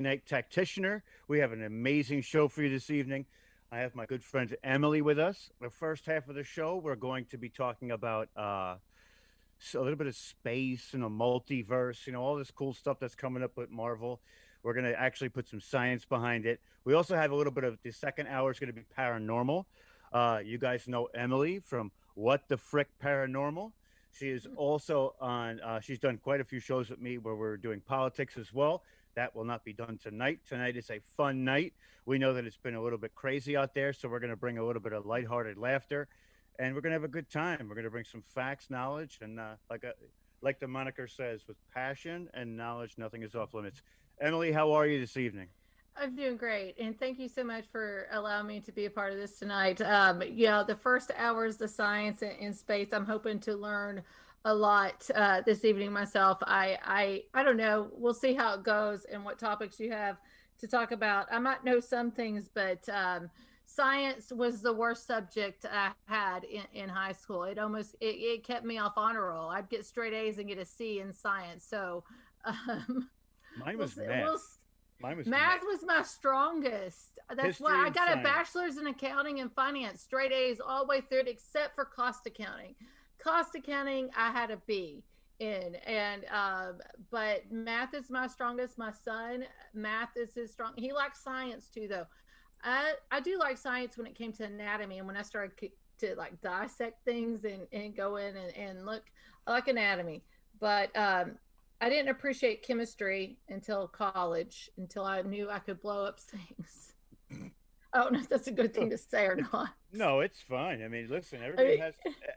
night tacticianer. We have an amazing show for you this evening. I have my good friend Emily with us. The first half of the show, we're going to be talking about a little bit of space and a multiverse, all this cool stuff that's coming up with Marvel. We're going to actually put some science behind it. We also have a little bit of the second hour is going to be paranormal. You guys know Emily from What the Frick Paranormal. She is also on, she's done quite a few shows with me where we're doing politics as well. That will not be done tonight. Tonight is a fun night. We know that it's been a little bit crazy out there, so we're going to bring a little bit of lighthearted laughter, and we're going to have a good time. We're going to bring some facts, knowledge, and like the moniker says, with passion and knowledge, nothing is off limits. Emily, how are you this evening? I'm doing great, and thank you so much for allowing me to be a part of this tonight. The first hour is the science in space. I'm hoping to learn a lot this evening myself. I don't know. We'll see how it goes and what topics you have to talk about. I might know some things, but science was the worst subject I had in high school. It kept me off honor roll. I'd get straight A's and get a C in science. So um, Mine we'll was see, we'll math. Mine was Math math. was my strongest. That's why History I and got a science. bachelor's in accounting and finance, straight A's all the way through it, except for cost accounting. Cost accounting, I had a B in, and but math is my strongest. My son, math is his strong. He likes science too, though. I do like science when it came to anatomy, and when I started to like dissect things and go in and look, I like anatomy, but I didn't appreciate chemistry until college, until I knew I could blow up things. I don't know if that's a good thing to say or not. No, it's fine. I mean, listen, I everybody mean,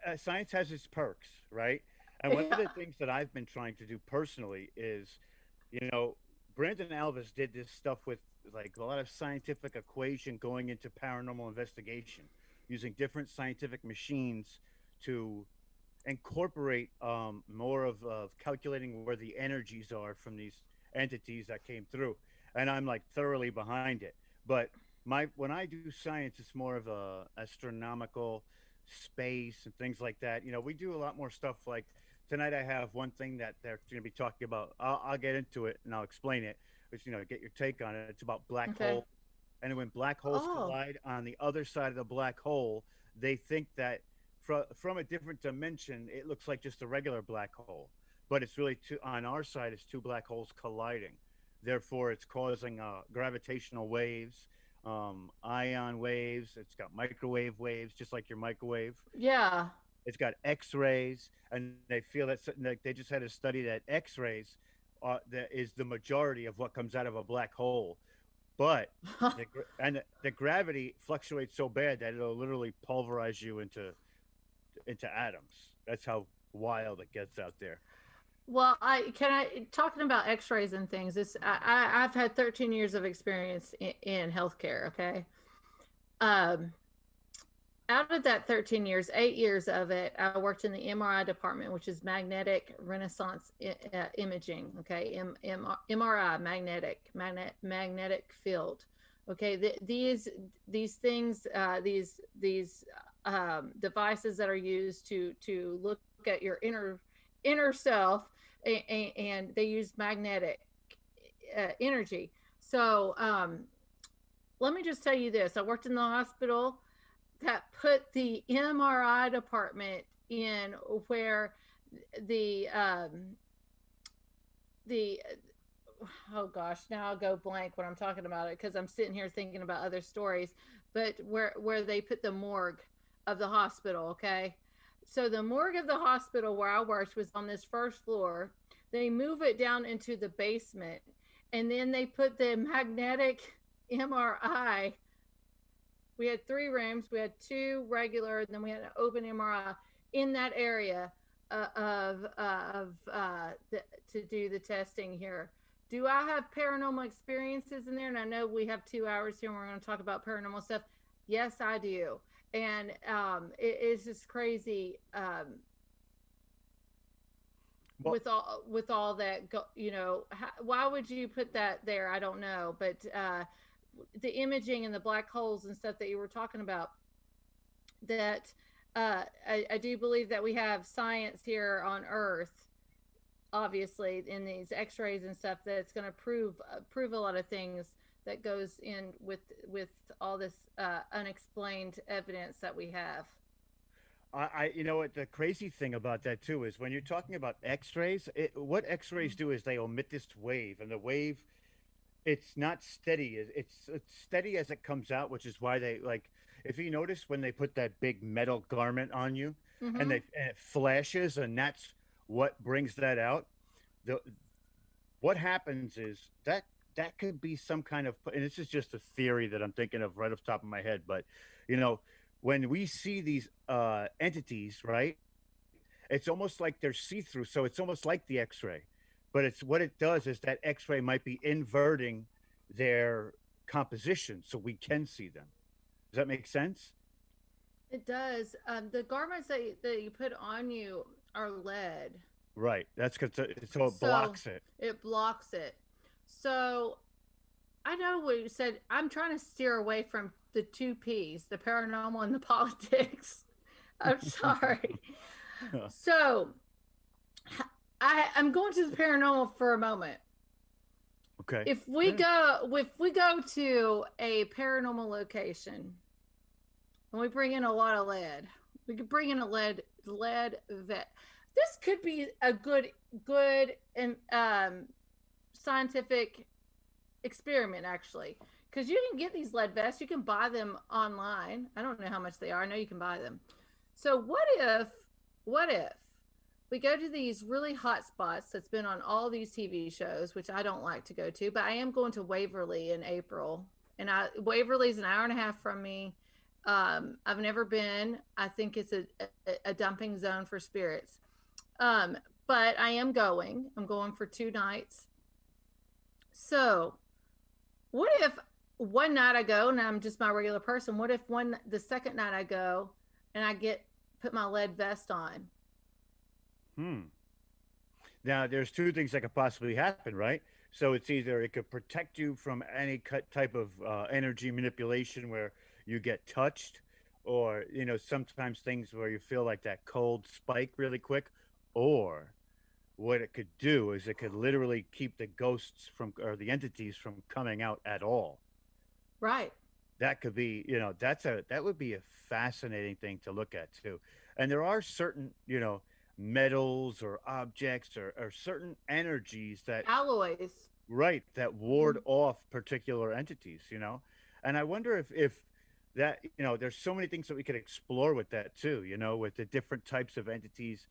has science has its perks, right? And one of the yeah. things that I've been trying to do personally is, you know, Brandon Alvis did this stuff with like a lot of scientific equation going into paranormal investigation, using different scientific machines to incorporate more of calculating where the energies are from these entities that came through. And I'm like thoroughly behind it. But my when I do science, it's more of a astronomical space and things like that. We do a lot more stuff like tonight. I have one thing that they're going to be talking about. I'll get into it and I'll explain it. Which get your take on it. It's about black Okay. holes, and when black holes Oh. collide on the other side of the black hole, they think that from a different dimension, it looks like just a regular black hole, but it's really two on our side. It's two black holes colliding. Therefore, it's causing gravitational waves, ion waves. It's got microwave waves, just like your microwave. Yeah. It's got X-rays, and they feel that like they just had a study that X-rays that is the majority of what comes out of a black hole, but the gravity fluctuates so bad that it'll literally pulverize you into atoms. That's how wild it gets out there. Well, I talking about X-rays and things. I've had 13 years of experience in healthcare. Okay. Um, Out of that 13 years, 8 years of it, I worked in the MRI department, which is magnetic resonance imaging. Okay, MRI, magnetic field. Okay, these things, these devices that are used to look at your inner self, and they use magnetic energy. So let me just tell you this: I worked in the hospital that put the MRI department in where the the oh gosh, now I'll go blank when I'm talking about it because I'm sitting here thinking about other stories, but where they put the morgue of the hospital. Okay, so the morgue of the hospital where I worked was on this first floor. They move it down into the basement, and then they put the magnetic MRI. We had three rooms. We had two regular, and then we had an open MRI in that area to do the testing here. Do I have paranormal experiences in there? And I know we have 2 hours here, and we're going to talk about paranormal stuff. Yes, I do, and it's just crazy. Well, With all that, why would you put that there? I don't know, but the imaging and the black holes and stuff that you were talking about, that I do believe that we have science here on Earth obviously in these X-rays and stuff that's going to prove a lot of things that goes in with all this unexplained evidence that we have. You know what the crazy thing about that too is when you're talking about X-rays, what X-rays do is they emit this wave, and the wave, it's not steady. It's steady as it comes out, which is why they like. If you notice when they put that big metal garment on you, and Mm-hmm. and it flashes, and that's what brings that out. The what happens is that could be some kind of, and this is just a theory that I'm thinking of right off the top of my head, but you know, when we see these entities, right, it's almost like they're see-through, so it's almost like the X-ray, but it's what it does is that X-ray might be inverting their composition so we can see them. Does that make sense? It does. The garments that you put on you are lead, Right, that's because so it so blocks it. it blocks it. So I know what you said. I'm trying to steer away from the two P's, the paranormal and the politics. I'm sorry. So I'm going to the paranormal for a moment. Okay. If we go to a paranormal location and we bring in a lot of lead, we could bring in a lead vet. This could be a good and scientific experiment, actually, because you can get these lead vests. You can buy them online. I don't know how much they are. I know you can buy them. So what if we go to these really hot spots that's been on all these TV shows, which I don't like to go to, but I am going to Waverly in April, and Waverly's an hour and a half from me. I've never been. I think it's a dumping zone for spirits. But I am going. I'm going for 2 nights. So, what if one night I go and I'm just my regular person? What if the second night I go and I put my lead vest on? Hmm. Now, there's two things that could possibly happen, right? So it's either it could protect you from any type of energy manipulation where you get touched, or sometimes things where you feel like that cold spike really quick, or what it could do is it could literally keep the ghosts from or the entities from coming out at all. Right. That could be, that would be a fascinating thing to look at too. And there are certain, metals or objects or certain energies that, Alloys. right, that ward off particular entities, And I wonder if that, there's so many things that we could explore with that too, with the different types of entities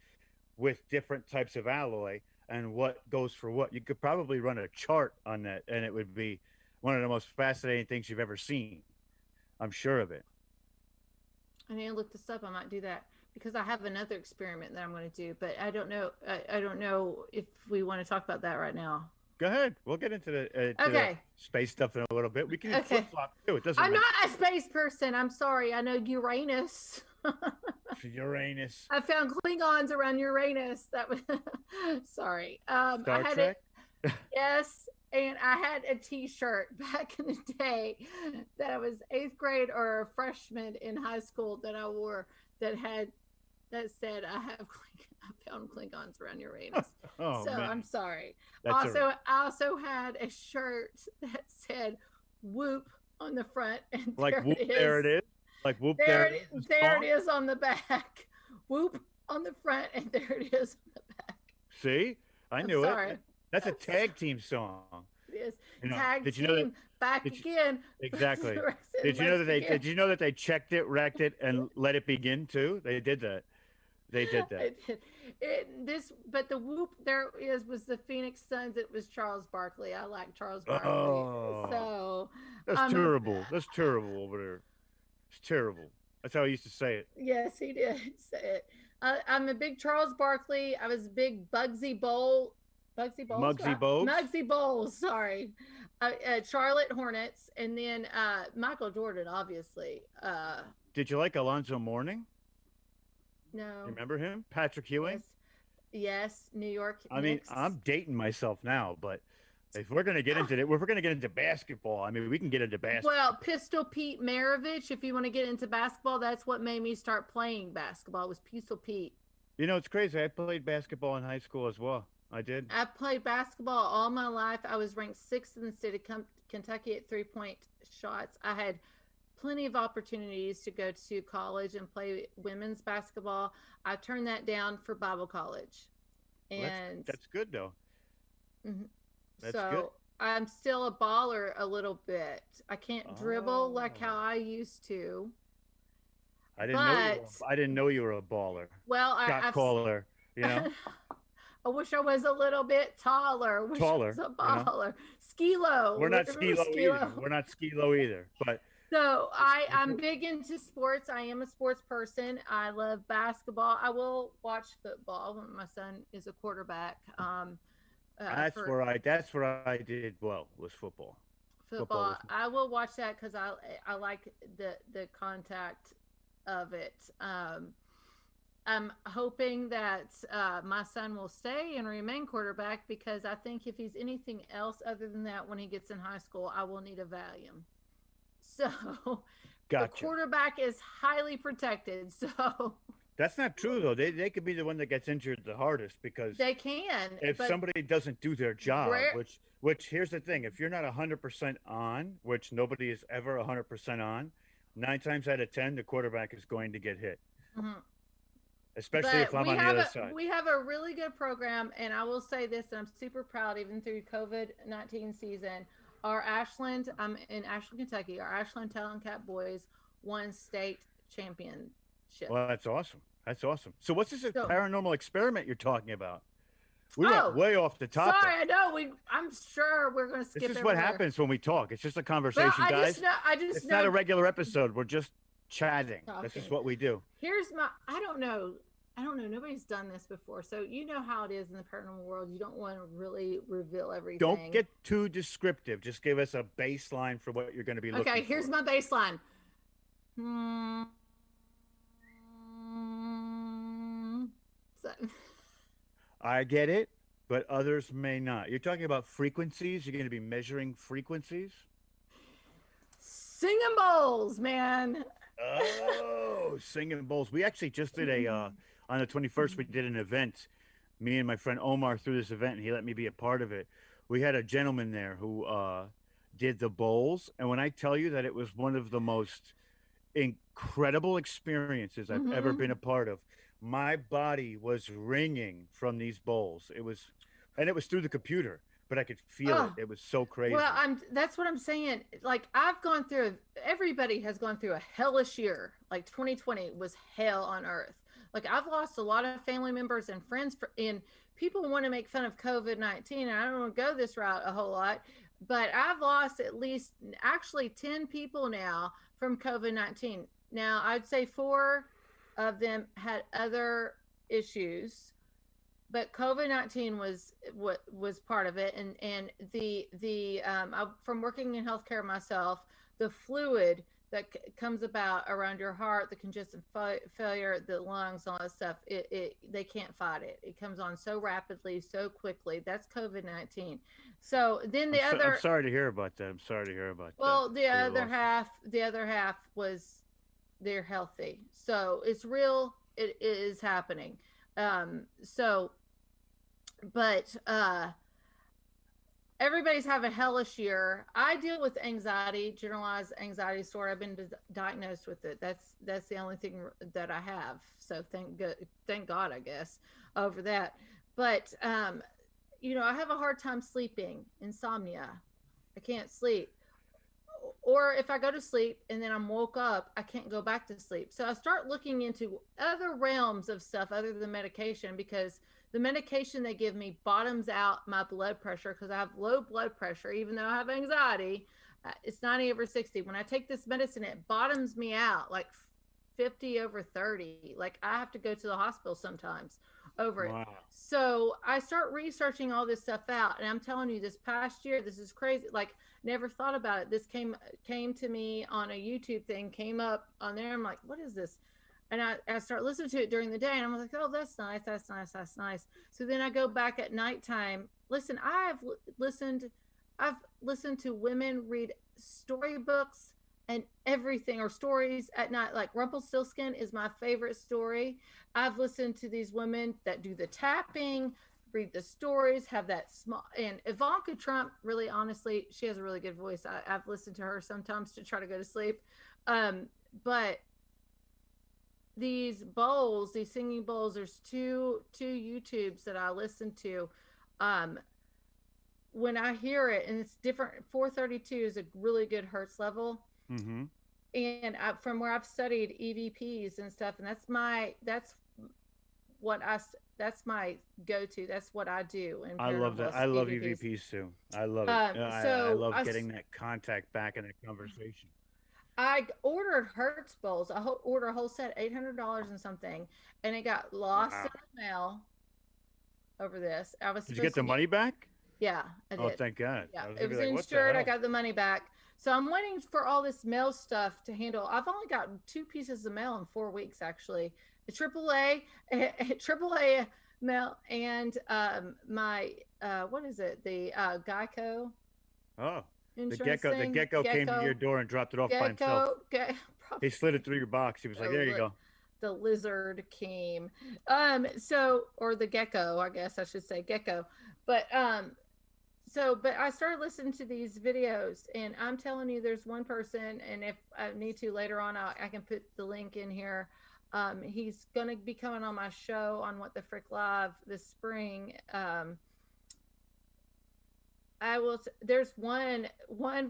with different types of alloy and what goes for what. You could probably run a chart on that, and it would be one of the most fascinating things you've ever seen. I'm sure of it. I need to look this up. I might do that because I have another experiment that I'm going to do, but I don't know. I don't know if we want to talk about that right now. Go ahead. We'll get into the Okay. space stuff in a little bit. We can Okay. flip flop too. It doesn't I'm matter. not a space person. I'm sorry. I know Uranus. Uranus. I found Klingons around Uranus. That was sorry. I Star had Trek. it. Yes, and I had a T-shirt back in the day that I was 8th grade or a freshman in high school that I wore that said I found Klingons around Uranus. Oh So man, I'm sorry. that's I also had a shirt that said "Whoop" on the front, and like there whoop. it is. There it is. Like whoop. There it is. There it is on the back. Whoop on the front, and there it is on the back. See, I I'm knew sorry. it. That's a tag team song. It is Did tag you know that? team back Did you, again. exactly. Did you know that Did you know that they checked it, wrecked it, and let it begin too? They did that. They did that. But the whoop there was the Phoenix Suns. It was Charles Barkley. I like Charles Barkley. Oh, So that's terrible. That's terrible over there. It's terrible. That's how I used to say it. yes, he did say it. I'm a big Charles Barkley. I was a big Bugsy Bowles, Muggsy right? Bogues. Muggsy Bowles. Sorry, Charlotte Hornets, and then Michael Jordan, obviously. Did you like Alonzo Mourning? No. Remember him? Patrick Ewing? Yes, New York I mean, Knicks. I'm dating myself now, but if we're gonna get into it, if we're gonna get into basketball, I mean, we can get into basketball. Well, Pistol Pete Maravich, if you want to get into basketball, that's what made me start playing basketball was Pistol Pete. It's crazy. I played basketball in high school as well. I did. I played basketball all my life. I was ranked sixth in the state of Kentucky at 3-point shots. I had plenty of opportunities to go to college and play women's basketball. I turned that down for Bible college. Well, And that's good though. mhm, That's good. so I'm still a baller a little bit. I can't dribble like how Oh, I used to, I didn't know you were. but I didn't know you were a baller, well, shot I've caller. You know, I wish I was a little bit taller. I wish I was taller. a You know, baller. Skilo. we're not Remember ski low either. Skilo? We're not ski low either. But So I'm big into sports. I am a sports person. I love basketball. I will watch football when my son is a quarterback. For that's where I did well was football. Football football, was I will watch that because I like the contact of it. I'm hoping that my son will stay and remain quarterback because I think if he's anything else other than that when he gets in high school, I will need a Valium. So the gotcha. quarterback is highly protected. So That's not true though. They could be the one that gets injured the hardest because they can, if but somebody doesn't do their job, rare. which here's the thing, if you're not 100% on, which nobody is ever 100% on, 9 times out of 10 the quarterback is going to get hit, Mhm. especially if But I'm we on the have other side. a really good program, and I will say this, and I'm super proud, even through COVID-19 season. Our Ashland, I'm in Ashland, Kentucky. Our Ashland Talon Cat boys won state championship. Well, that's awesome. That's awesome. So what's this So, paranormal experiment you're talking about? We went oh, way off the top sorry, there. I know I'm sure we're going to This skip is what everywhere. happens when we talk. It's just a Well, conversation, guys. I just It's not know a regular episode. We're just chatting. This is talking. what we do. Here's my, I don't know. Nobody's done this before. So you know how it is in the paranormal world. You don't want to really reveal Don't everything. get too descriptive. Just give us a baseline for what you're going to be looking Okay, here's for. my baseline. Hmm. So, I get it, but others may not. You're talking about frequencies. You're going to be measuring frequencies. singing bowls, man. Oh, singing bowls. We actually just did a on the 21st. We did an event. Me and my friend Omar threw this event, and he let me be a part of it. We had a gentleman there who did the bowls, and when I tell you that it was one of the most incredible experiences I've ever been a part of, my body was ringing from these bowls. And it was through the computer, but I could feel it. Oh, It was so well, crazy. that's what I'm saying. Like I've gone through everybody has gone through a hellish year. Like 2020 was hell on earth. Like I've lost a lot of family members and friends and people want to make fun of COVID-19 and I don't want to go this route a whole lot, but I've lost at least actually 10 people now from COVID-19. Now, I'd say 4 of them had other issues, but COVID-19 was what was part of it, and from working in healthcare myself, the fluid that comes about around your heart, the congestive failure, the lungs, all that stuff, it they can't fight it. It comes on so rapidly, so quickly. That's COVID-19. So then I'm sorry to hear about that. I'm sorry to hear about that. well, For your losses. the other half was they're healthy, so it's real. It is happening. So but everybody's having a hellish year. I deal with anxiety, generalized anxiety disorder. I've been diagnosed with it. That's the only thing that I have. So thank God, I guess, over that. But I have a hard time sleeping, insomnia. I can't sleep. Or if I go to sleep and then I'm woke up, I can't go back to sleep. So I start looking into other realms of stuff other than medication because the medication they give me bottoms out my blood pressure because I have low blood pressure, even though I have anxiety. It's 90/60. When I take this medicine, it bottoms me out like 50/30. Like I have to go to the hospital sometimes over it. Wow. So I start researching all this stuff out, and I'm telling you, this past year, this is crazy. Like never thought about it. This came to me on a YouTube thing, came up on there. I'm like, what is this? And I start listening to it during the day, and I'm like, oh, that's nice, that's nice, that's nice. So then I go back at nighttime. Listen, I've listened to women read storybooks and everything or stories at night. Like Rumpelstiltskin is my favorite story. I've listened to these women that do the tapping, read the stories, have that small. And Ivanka Trump, really honestly, she has a really good voice. I've listened to her sometimes to try to go to sleep. But these bowls, these singing bowls, there's two YouTubes that I listen to. Um, when I hear it, and it's different, 432 is a really good hertz level. Mm-hmm. And from where I've studied EVPs and stuff, and what I that's my go-to. That's what I do in I love that. paranormal I love EVPs. EVPs too. I love it. I So love getting that contact back in that conversation. I ordered Hertz bowls. Ordered a whole set, $800 and something, and it got lost in Wow. the mail over this. I was Did you get supposed the to get, money back? yeah, I Oh, did. thank God. Yeah, I was it gonna be was like, what the insured. I hell? got the money back. So I'm waiting for all this mail stuff to handle. I've only gotten two pieces of mail in 4 weeks, actually. A AAA mail, and my what is it? The Geico Oh, insurance the thing. gecko came to your door and dropped it off by himself. Gecko. He slid it through your box. He was like, "There you go." The lizard came. So, or the gecko, I guess I should say gecko. But but I started listening to these videos, and I'm telling you, there's one person, and if I need to later on, I can put the link in here. He's going to be coming on my show on What the Frick Live this spring. I will. There's one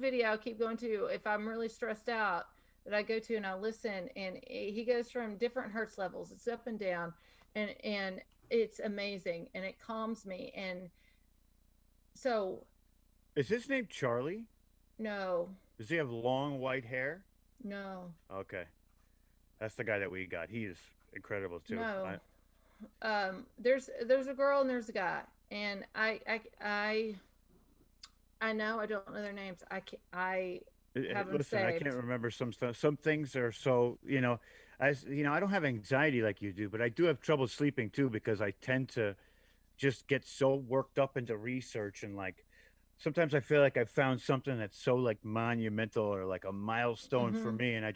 video I keep going to if I'm really stressed out, that I go to and I listen, and he goes from different hertz levels. It's up and down, and it's amazing, and it calms me. And so, Is his name Charlie? no, Does he have long white hair? no, Okay, that's the guy that we got. He is incredible too. no. There's a girl and there's a guy, and I know I don't know their names. I have them Listen, I can't saved. remember some stuff. Some things are so, I don't have anxiety like you do, but I do have trouble sleeping too because I tend to just get so worked up into research, and like sometimes I feel like I found something that's so like monumental or like a milestone for Mm-hmm. me, and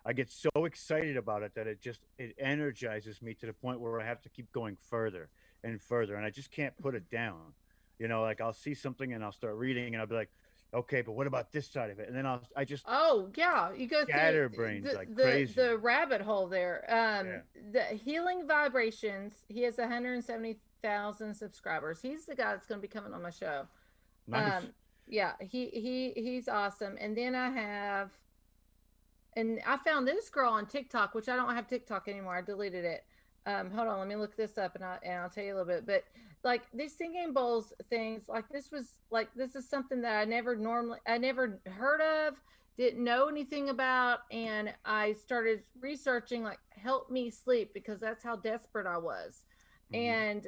I get so excited about it that it energizes me to the point where I have to keep going further and further, and I just can't put it down. Like I'll see something and I'll start reading and I'll be like, okay, but what about this side of it? And then I just Oh yeah, you go through scatterbrains the like the crazy. the rabbit hole there. Yeah, The Healing Vibrations. He has 170,000 subscribers. He's the guy that's going to be coming on my show. nice. Um, yeah, he's awesome. And then I found this girl on TikTok, which I don't have TikTok anymore. I deleted it. Hold on, let me look this up, and I'll tell you a little bit. But like these singing bowls things, this is something that I never heard of, didn't know anything about, and I started researching like help me sleep, because that's how desperate I was. Hmm. And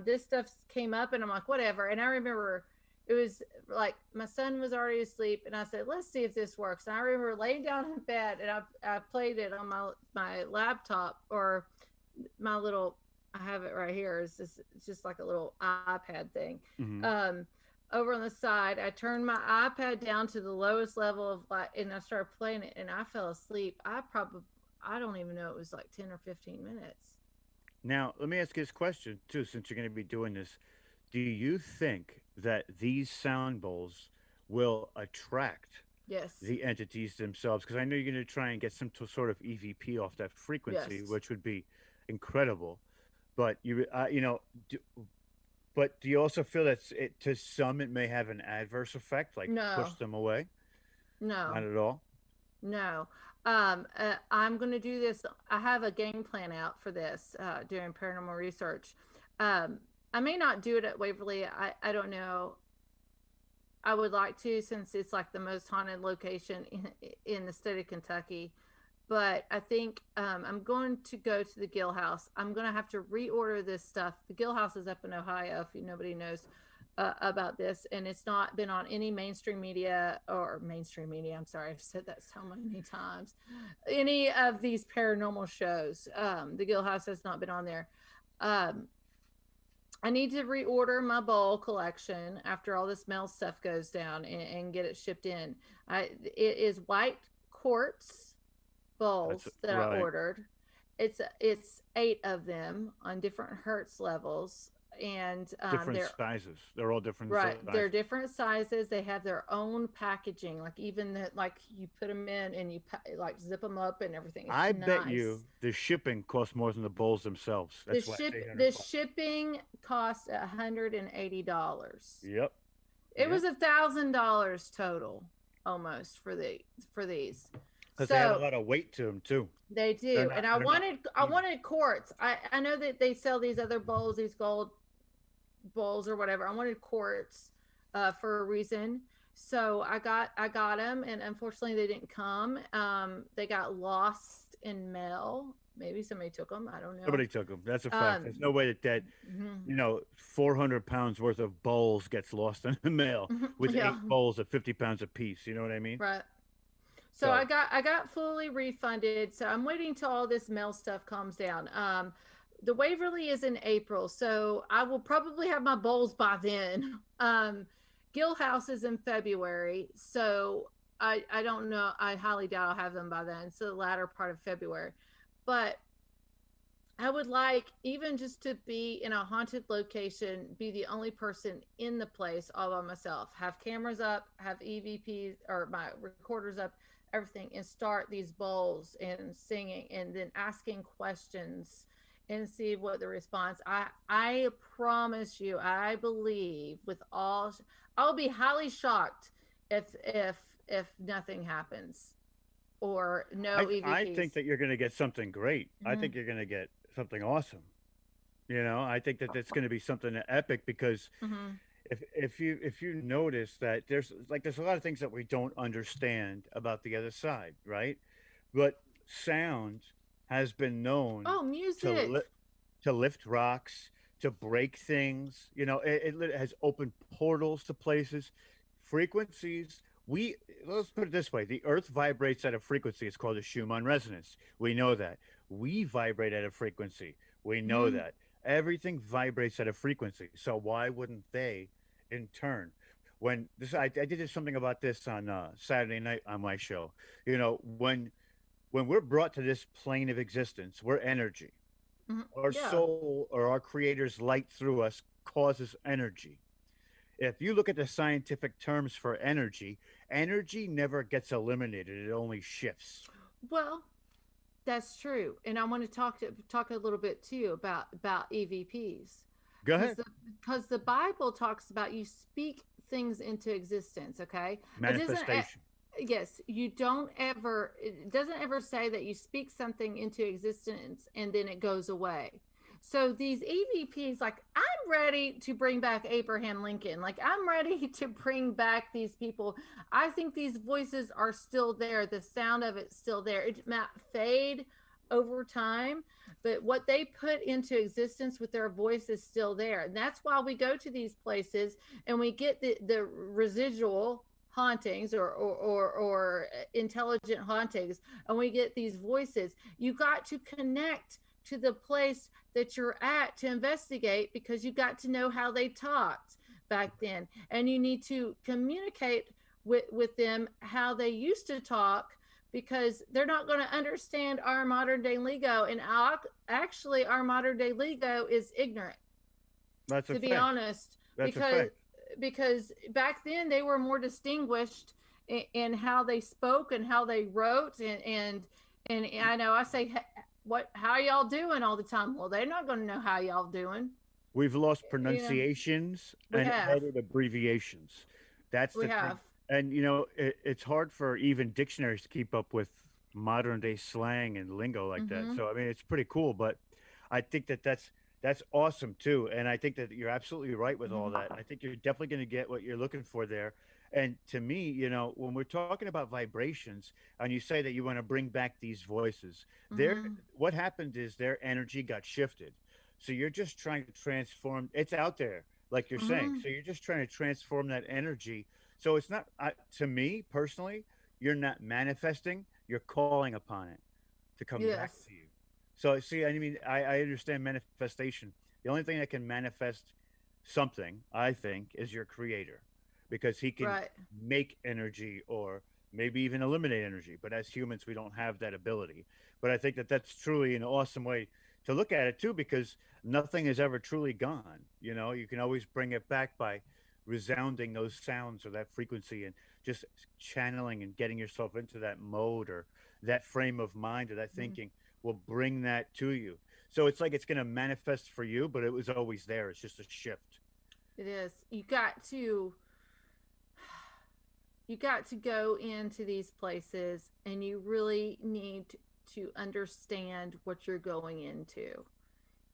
this stuff came up, and I'm like, whatever. And I remember it was like my son was already asleep, and I said, let's see if this works. And I remember laying down in bed, and I played it on my laptop, or my little, I have it right here. It's just like a little iPad thing. Hmm. Um, Over on the side, I turned my iPad down to the lowest level of light, and I started playing it, and I fell asleep. I don't even know, it was like 10 or 15 minutes. Now, let me ask you this question too, since you're going to be doing this. Do you think that these sound bowls will attract Yes. the entities themselves? Because I know you're going to try and get some sort of EVP off that frequency, Yes. which would be incredible. But do, but do you also feel that to some it may have an adverse effect, like push No. them away? Not No. at all. No. I'm going to do this. I have a game plan out for this, doing paranormal research. Um, I may not do it at Waverly. I don't know. I would like to, since it's like the most haunted location in the state of Kentucky. But I think I'm going to go to the Gill House. I'm going to have to reorder this stuff. The Gill House is up in Ohio, if nobody knows about this, and it's not been on any mainstream media, or mainstream media. I'm sorry, I've said that so many times. Any of these paranormal shows, the Gill House has not been on there. Um, I need to reorder my bowl collection after all this mail stuff goes down, and get it shipped in. It is white quartz That's bowls that I right. ordered. It's 8 of them on different hertz levels. and Different they're sizes. They're all different right. They're sizes. different sizes. They have their own packaging. Like even that, like you put them in and you like zip them up and everything. It's I bet nice. you the shipping costs more than the bowls themselves. That's why it's The 800 bucks. shipping cost $180. Yep. It Yep. was $1,000 total almost for these. Because they have a So lot of weight to them too. they They're do, not. and They're not I easy. wanted quartz. I know that they sell these other bowls, these gold bowls or whatever. I wanted quartz for a reason. So I got them, and unfortunately they didn't come. They got lost in mail. Maybe somebody took them. I don't know. Nobody took them. That's a fact. Um, There's no way that mhm, 400 pounds worth of bowls gets lost in the mail mhm, with yeah, 8 bowls of 50 pounds apiece. You know what I mean? right. So So I got fully refunded. So I'm waiting till all this mail stuff calms down. The Waverly is in April, so I will probably have my bowls by then. Gill House is in February, so I don't know. I highly doubt I'll have them by then. It's the latter part of February, but I would like even just to be in a haunted location, be the only person in the place all by myself, have cameras up, have EVPs or my recorders up, everything, and start these bowls and singing and then asking questions and see what the response. I promise you, I believe with all, I'll be highly shocked if nothing happens or no I think EVPs. that you're going to get something great. I Mm-hmm. think you're going to get something awesome. I think that it's going to be something epic because Mm-hmm. if you notice that there's a lot of things that we don't understand about the other side, right? But sound has been known Oh, to music. to lift rocks, to break things. It has opened portals to places, frequencies. We Let's put it this way: the Earth vibrates at a frequency. It's called the Schumann Resonance. We know that. We vibrate at a frequency. We know Mm-hmm. that. Everything vibrates at a frequency. So why wouldn't they, in turn? When this, I did something about this on Saturday night on my show. When we're brought to this plane of existence, we're energy. Mm-hmm. Our Yeah. soul or our creator's light through us causes energy. If you look at the scientific terms for energy, energy never gets eliminated, it only shifts. Well, that's true, and I want to talk a little bit too about EVPs, Go because ahead. the Bible talks about you speak things into existence. Okay, it doesn't. Manifestation. Yes, you don't ever. It doesn't ever say that you speak something into existence and then it goes away. So these EVPs, like I'm ready to bring back Abraham Lincoln. Like I'm ready to bring back these people. I think these voices are still there. The sound of it's still there. It might fade over time, but what they put into existence with their voice is still there. And that's why we go to these places and we get the residual hauntings or intelligent hauntings, and we get these voices. You got to connect to the place that you're at to investigate, because you got to know how they talked back then, and you need to communicate with them how they used to talk, because they're not going to understand our modern day lingo. And actually our modern day lingo is ignorant, That's a to be fact. honest, That's a because fact. back then they were more distinguished in how they spoke and how they wrote, and I know I say, what, how y'all doing all the time? Well, they're not going to know how y'all doing. We've lost You know, pronunciations we and have, added abbreviations. That's we the thing. have. And it's hard for even dictionaries to keep up with modern day slang and lingo like that. Mm-hmm. So I mean, it's pretty cool, but I think that that's awesome too. And I think that you're absolutely right with all that. Mm-hmm. I think you're definitely going to get what you're looking for there. And to me, when we're talking about vibrations and you say that you want to bring back these voices, Mm-hmm. what happened is their energy got shifted. So you're just trying to transform. It's out there, like you're saying. Mm-hmm. So you're just trying to transform that energy. So it's not to me personally. You're not manifesting. You're calling upon it to come back Yes. to you. So see, I mean, I understand manifestation. The only thing that can manifest something, I think, is your creator, because he can Right. make energy or maybe even eliminate energy. But as humans, we don't have that ability. But I think that that's truly an awesome way to look at it too, because nothing is ever truly gone. You know, you can always bring it back by resounding those sounds or that frequency and just channeling and getting yourself into that mode or that frame of mind or that Mhm. thinking will bring that to you. So it's like it's going to manifest for you, but it was always there. It's just a shift. It is. You got to go into these places, and you really need to understand what you're going into.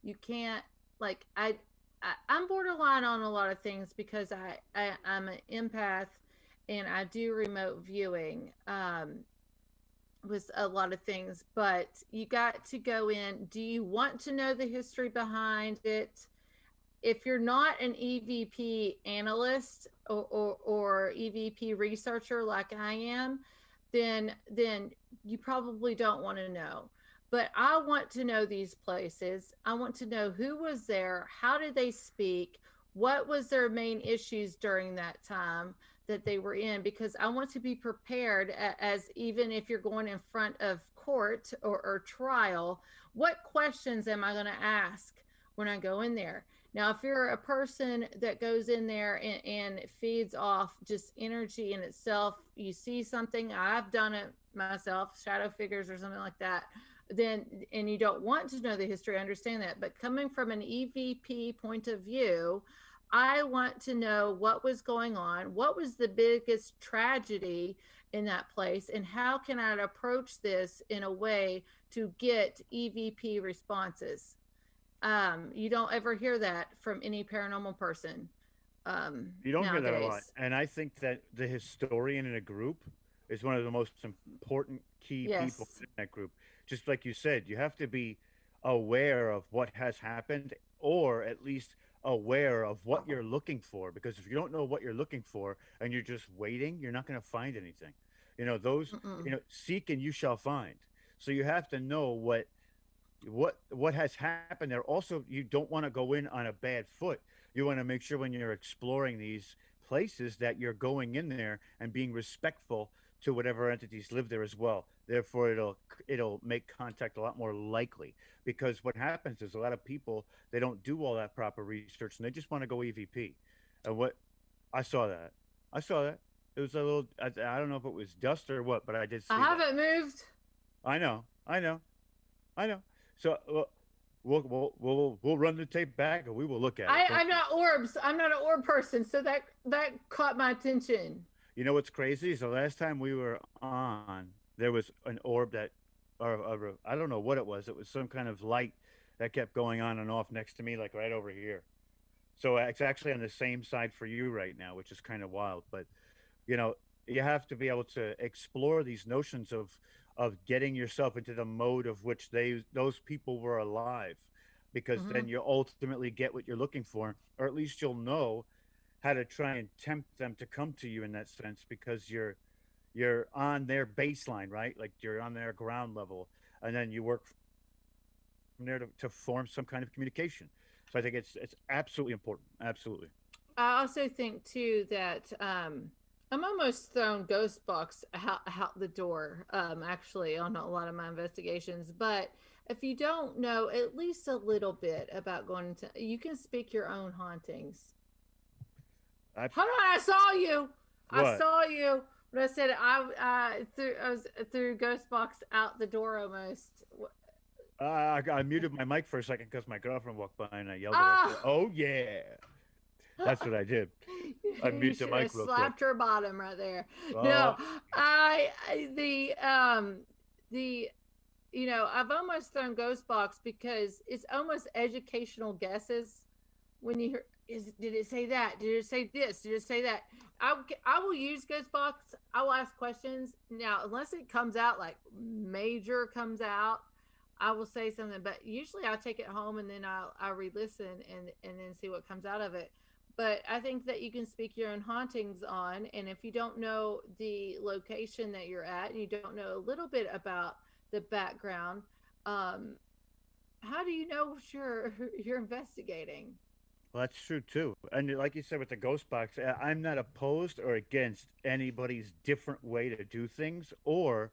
You can't, like, I'm borderline on a lot of things because I'm an empath, and I do remote viewing with a lot of things. But you got to go in. Do you want to know the history behind it? If you're not an EVP analyst or EVP researcher like I am, then you probably don't want to know. But I want to know these places. I want to know who was there, how did they speak, what was their main issues during that time that they were in, because I want to be prepared as even if you're going in front of court or trial, what questions am I going to ask when I go in there? Now, if you're a person that goes in there and feeds off just energy in itself, you see something, I've done it myself, shadow figures or something like that, then, and you don't want to know the history, I understand that. But coming from an EVP point of view, I want to know what was going on, what was the biggest tragedy in that place, and how can I approach this in a way to get EVP responses. You don't ever hear that from any paranormal person You don't hear that a lot. nowadays. And I think that the historian in a group is one of the most important key people Yes. in that group. Just like you said, you have to be aware of what has happened or at least aware of what you're looking for. Because if you don't know what you're looking for and you're just waiting, you're not going to find anything. You know, seek and you shall find. So you have to know what has happened there. Also, you don't want to go in on a bad foot. You want to make sure when you're exploring these places that you're going in there and being respectful to whatever entities live there as well. Therefore, it'll make contact a lot more likely, because what happens is a lot of people, they don't do all that proper research and they just want to go EVP. And what I saw that, I saw that it was a little. I don't know if it was dust or what, but I did I see that. haven't moved. I know, I know, I know. So we'll run the tape back and we will look at it. Don't I'm not orbs. I'm not an orb person, so that caught my attention. you know what's crazy? So last time we were on, there was an orb that, or I don't know what it was. It was some kind of light that kept going on and off next to me, like right over here. So it's actually on the same side for you right now, which is kind of wild. But you know, you have to be able to explore these notions of getting yourself into the mode of which those people were alive, because Mm-hmm. then you ultimately get what you're looking for, or at least you'll know how to try and tempt them to come to you in that sense, because you're on their baseline, right? Like you're on their ground level, and then you work from there to form some kind of communication. So I think it's absolutely important, absolutely. I also think too that I'm almost thrown ghost box out the door. Actually, on a lot of my investigations, but if you don't know at least a little bit about going to, you can speak your own hauntings. Abs- Hold on, I saw you. I what? saw you. But I said I was through ghost box out the door almost. I muted my mic for a second because my girlfriend walked by and I yelled at her. I said, Ah. "Oh yeah," that's what I did. I You muted the should have mic real quick. slapped her bottom right there. Oh, No, the I've almost thrown ghost box because it's almost educational guesses when you hear, did it say that, did it say this, did it say that. I will use ghost box. I will ask questions now unless it comes out like major comes out. I will say something, but usually I'll take it home and then I'll re-listen and then see what comes out of it. But I think that you can speak your own hauntings on, and if you don't know the location that you're at and you don't know a little bit about the background, um, how do you know what you're investigating? well, that's true too. And like you said with the ghost box, I'm not opposed or against anybody's different way to do things. Or,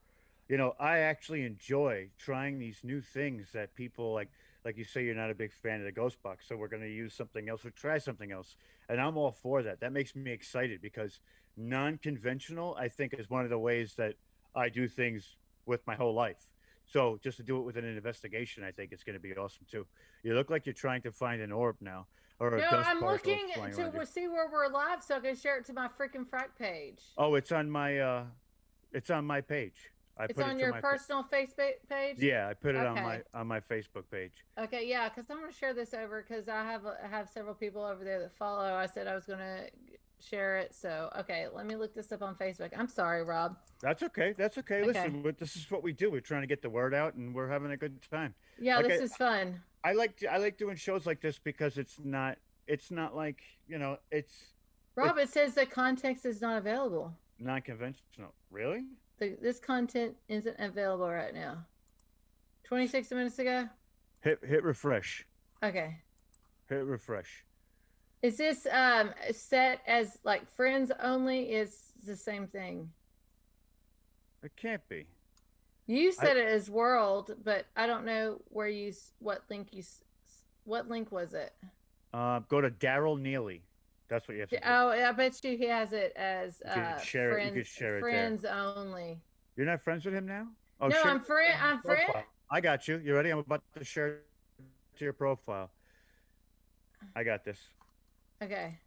I actually enjoy trying these new things that people like. like you say, you're not a big fan of the ghost box, so we're going to use something else or try something else. And I'm all for that. That makes me excited because non-conventional, I think, is one of the ways that I do things with my whole life. So just to do it within an investigation, I think it's going to be awesome too. You look like you're trying to find an orb now or a No, dust I'm particle looking flying around you. to see where we're live so I can share it to my freaking frack page. Oh, it's on my page. I It's put on it to your my personal Facebook page? yeah, I put it Okay. on my Facebook page. Okay, yeah, because I'm going to share this over because I have several people over there that follow. I said I was going to share it. So, okay, let me look this up on Facebook. I'm sorry, Rob. That's okay. That's okay. Okay. Listen, this is what we do. We're trying to get the word out, and we're having a good time. Yeah, Like this is fun. I like doing shows like this because it's not like Rob, it's it says that context is not available. non-conventional. Really? This content isn't available right now. 26 minutes ago? Hit refresh. Okay. Hit refresh. Is this set as like friends only? Is the same thing? It can't be. You said it as world, but I don't know where what link was it? Go to Daryl Neely. That's what you have to do. Oh, I bet you he has it as You can share friends, it. You can share it friends only. You're not friends with him now? Oh, No, share I'm friend. I'm friend. profile. I got you. You ready? I'm about to share it to your profile. I got this. Okay.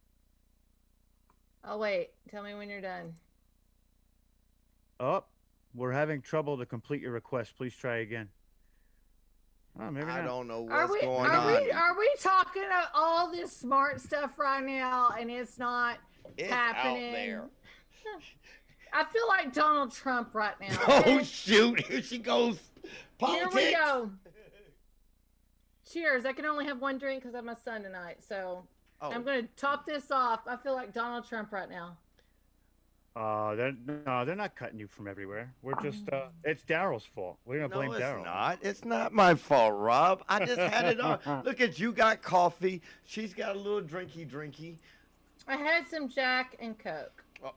I'll wait. Tell me when you're done. Oh, we're having trouble to complete your request. Please try again. Oh, maybe not. I don't know what's going on. Are we talking all this smart stuff right now and it's not It's happening? out there. I feel like Donald Trump right now. Oh Okay? shoot! Here she goes. Politics. Here we go. Cheers. I can only have one drink because I have my son tonight. So I'm going to top this off. I feel like Donald Trump right now. They're not cutting you from everywhere. We're just, it's Daryl's fault. We're going to blame No, Daryl. it's not. It's not my fault, Rob. I just had it on. Look at you got coffee. She's got a little drinky. I had some Jack and Coke. Oh,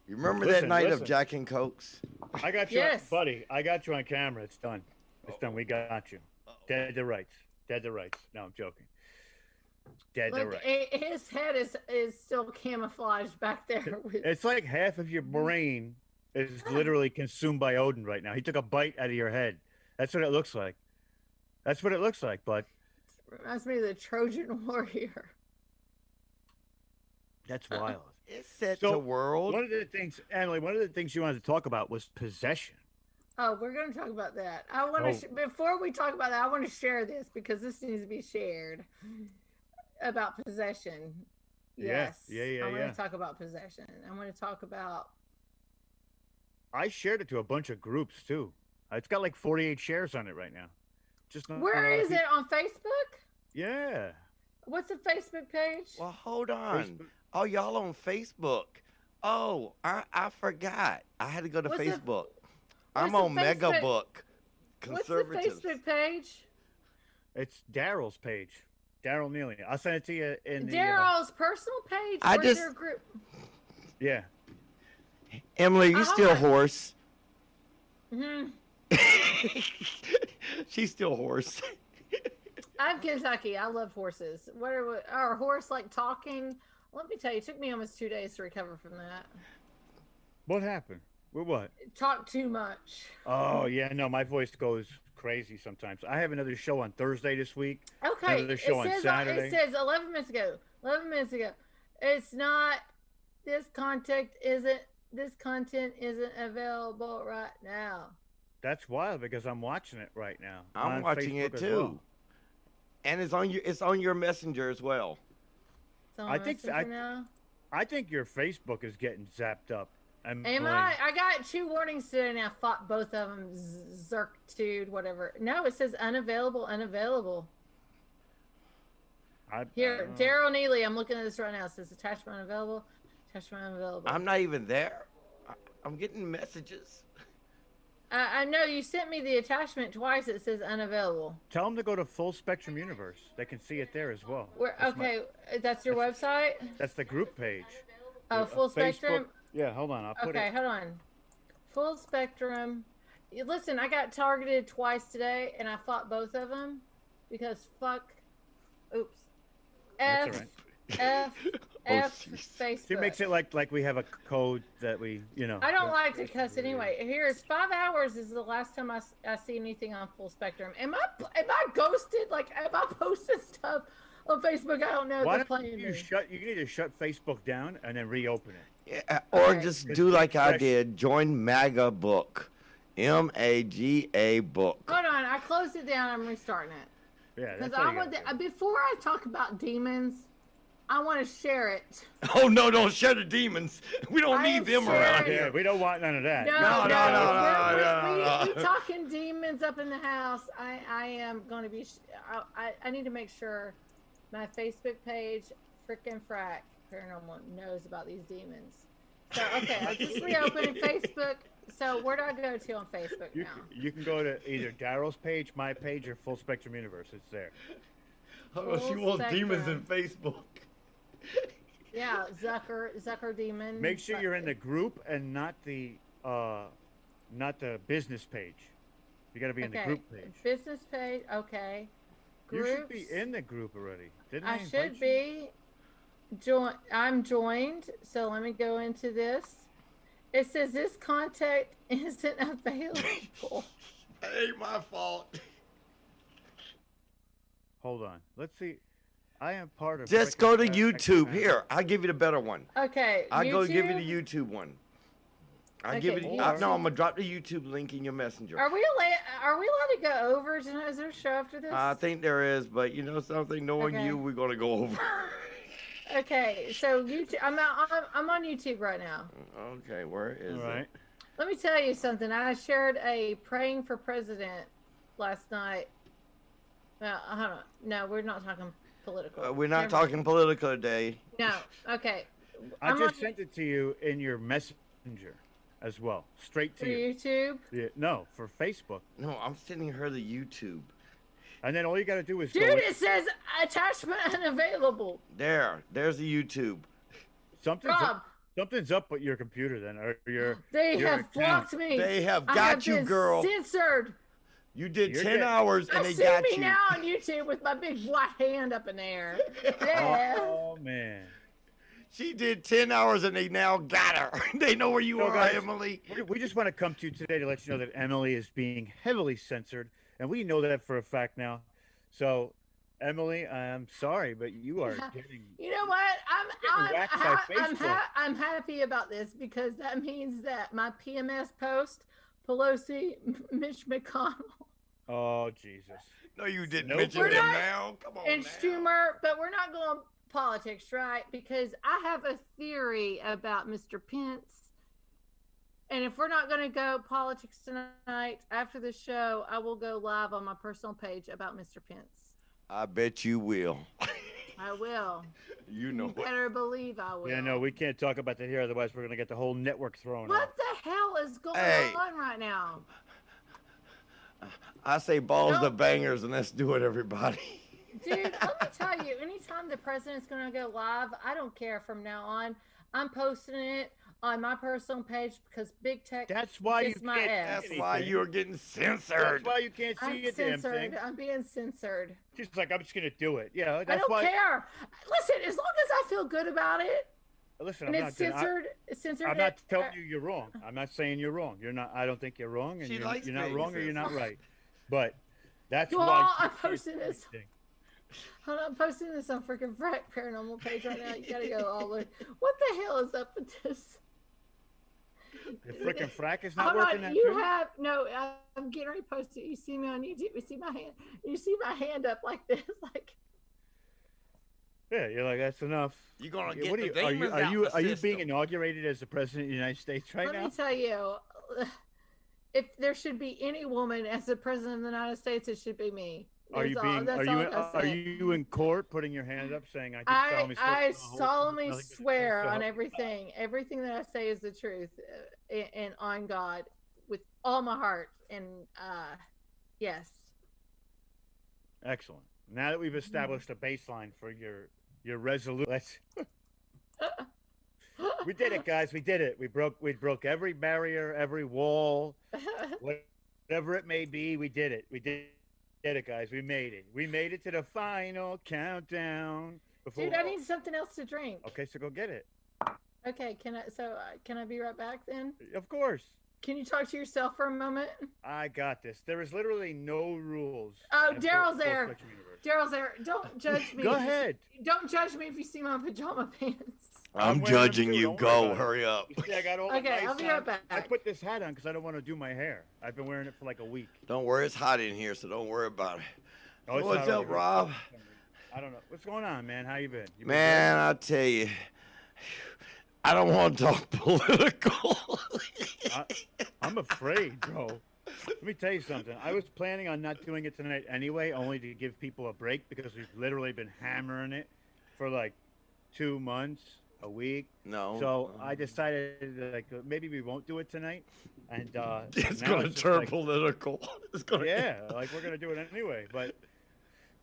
you remember Listen, that night listen. of Jack and Cokes? I got you, Yes. buddy. I got you on camera. It's done. It's done. We got you. Dead to rights. Dead to rights. No, I'm joking. Dead to Look, rights. his head is still camouflaged back there. It's like half of your brain is literally consumed by Odin right now. He took a bite out of your head. That's what it looks like. That's what it looks like, bud. Reminds me of the Trojan Warrior. That's wild. It's set So, to world. One of the things, Emily, one of the things you wanted to talk about was possession. Oh, we're going to talk about that. I want to before we talk about that, I want to share this because this needs to be shared about possession. Yes. Yeah. I want to talk about possession. I want to talk about. I shared it to a bunch of groups too. It's got like 48 shares on it right now. Just not Where a lot of is it on Facebook? Yeah. What's the Facebook page? Well, hold on. Facebook. Oh, y'all on Facebook? Oh, I forgot. I had to go to What's Facebook. what's I'm the on Facebook- Megabook. What's the Conservatives. Facebook page? It's Daryl's page. Daryl Neely. I'll send it to you in the. Daryl's personal page. I or just- your group. Yeah. Emily, you I still hope I- horse? Hmm. She's still horse. I'm Kentucky. I love horses. What are our horse like talking? Let me tell you, it took me almost 2 days to recover from that. What happened? With what? Talk too much. Oh yeah, no, my voice goes crazy sometimes. I have another show on Thursday this week. Okay. Another show on Saturday. It says 11 minutes ago. 11 minutes ago. It's not. This content isn't available right now. That's wild because I'm watching it right now. I'm on watching Facebook it as too. well. And it's on your messenger as well. So I think now. I think your Facebook is getting zapped up. Am I? I got 2 warnings today, and I fought both of them. Zerktude, whatever. No, it says unavailable. Here, Daryl Neely. I'm looking at this right now. It says attachment unavailable. Attachment unavailable. I'm not even there. I'm getting messages. I know you sent me the attachment twice. It says unavailable. Tell them to go to Full Spectrum Universe. They can see it there as well. That's your website. That's the group page. Oh, Full Facebook- Spectrum. Yeah, hold on. I'll put Okay, it. hold on. Full Spectrum. Listen, I got targeted twice today, and I fought both of them. because fuck. Oops. That's F all right. F Oh, F jeez. Facebook. She makes it like we have a code that we, you know. I don't like to cuss anyway. Here's 5 hours is the last time I see anything on Full Spectrum. Am I ghosted? Like, am I posted stuff on Facebook? I don't know. Why They're don't playing you me. you need to shut Facebook down and then reopen it. Yeah, or Okay. just do like I did. Join MAGA Book. MAGA Book. Hold on. I closed it down. I'm restarting it. Yeah, Because that's all I you want gotta do. before I talk about demons, I want to share it. Oh, no, don't share the demons. We don't I need am them around sharing- Yeah, here. we don't want none of that. No, no. We talking demons up in the house. I am going to be. I need to make sure my Facebook page, frickin' frack paranormal, knows about these demons. So okay, I just reopened Facebook. So where do I go to on Facebook now? You can go to either Daryl's page, my page, or Full Spectrum Universe. It's there. Oh, she Full wants demons in spectrum. Facebook. Yeah, Zucker demon. Make sure you're in the group and not the business page. You got to be in the group page. Business page. Okay. You Groups. should be in the group already. Didn't I invite should you? be. I'm joined. So let me go into this. It says this contact isn't available. It ain't my fault. Hold on. Let's see. I am part of. Just Frickin' go to Fat YouTube. Fat Here, I'll give you the better one. Okay. I'll go give you YouTube? the YouTube one. I'll Okay, give you. YouTube. No, I'm gonna drop the YouTube link in your messenger. Are we allowed to go over tonight? Is there a show after this? I think there is, but you know something. Knowing Okay. you, we're gonna go over. Okay, so YouTube. I'm on YouTube right now. Okay, where is All right. it? Let me tell you something. I shared a praying for president last night. Well, hold on. No, we're not talking political. We're not Never talking political today. mind. No. Okay. I I'm just on sent it to you in your messenger as well, straight to for you. YouTube. Yeah, no, for Facebook. No, I'm sending her the YouTube. And then all you got to do is Dude, go. it says attachment unavailable. There's the YouTube. Something's up with your computer then, or your. They your have account. blocked me. They have I got you, been girl. Censored. You did You're 10 dead. hours and they See got me you. now on YouTube with my big white hand up in the air. Yeah. Oh man. She did 10 hours and they now got her. They know where you So, are, guys, Emily. We just want to come to you today to let you know that Emily is being heavily censored, and we know that for a fact now. So, Emily, I'm sorry, but you are getting. You know what? whacked by Facebook. I'm happy about this because that means that my PMS post, Pelosi, Mitch McConnell, Oh Jesus. No, you didn't Nope. mention We're them not- now. Come on and now. Schumer, but we're not going politics, right? Because I have a theory about Mr. Pence. And if we're not going to go politics tonight, after the show, I will go live on my personal page about Mr. Pence. I bet you will. I will. You know You it. better believe I will. Yeah, no, we can't talk about that here, otherwise we're gonna get the whole network thrown What out. the hell is going Hey. on right now? I say balls No. to bangers and let's do it, everybody. Dude, let me tell you, anytime the president's going to go live, I don't care from now on. I'm posting it on my personal page because big tech That's why you kissed my can't. ass. That's why you're getting censored. That's why you can't see I'm a damn censored. thing. I'm being censored. She's like, I'm just gonna do it. Yeah, I that's don't why. care. Listen, as long as I feel good about it Listen, and I'm it's not. censored. I'm not telling you you're wrong. I'm not saying you're wrong. You're not. I don't think you're wrong, and She you're likes not being wrong or you're not censored. right. But that's Well, why. I'm posting this. Hold on, I'm posting this on freaking Frack Paranormal page right now. You gotta go all the way. What the hell is up with this? The freaking frack is not Hold working. on, That you good? have no. I'm getting ready to post it. You see me on YouTube. You see my hand. You see my hand up like this, like. Yeah, you're like that's enough. You're gonna Yeah, get what the are you? demons Are out you? the Are you being system. inaugurated as the president of the United States right Let now? me tell you, if there should be any woman as the president of the United States, it should be me. Are you That's all- being? that's Are all you? I gotta Are say. you in court putting your hand up saying I did solemnly swear I to the whole solemnly truth, nothing but the swear truth, so on help me everything. Everything that I say is the truth, and on God with all my heart. And yes, God? Excellent. Now that we've established a baseline for your resolution, we did it, guys. We did it. We broke every barrier, every wall, whatever it may be. We did it. We did it, guys. We made it. We made it to the final countdown. Dude, I need something else to drink. Okay, so go get it. Okay, can I be right back then? Of course. Can you talk to yourself for a moment? I got this. There is literally no rules. Oh, Daryl's there. Daryl's there. Don't judge me. Go ahead. Don't judge me if you see my pajama pants. I'm judging you. Go. Hurry up. You see, I got all Okay, I'll be right back. I put this hat on because I don't want to do my hair. I've been wearing it for like a week. Don't worry, it's hot in here, so don't worry about it. Oh, it's What's not up, Rob? I don't know. What's going on, man? How you been? Man, I tell you, I don't want to talk political. I'm afraid, bro. Let me tell you something. I was planning on not doing it tonight anyway, only to give people a break because we've literally been hammering it for like 2 months, a week. No. So I decided like maybe we won't do it tonight, and it's now going to turn like, political. It's gonna... Yeah, like we're gonna do it anyway. But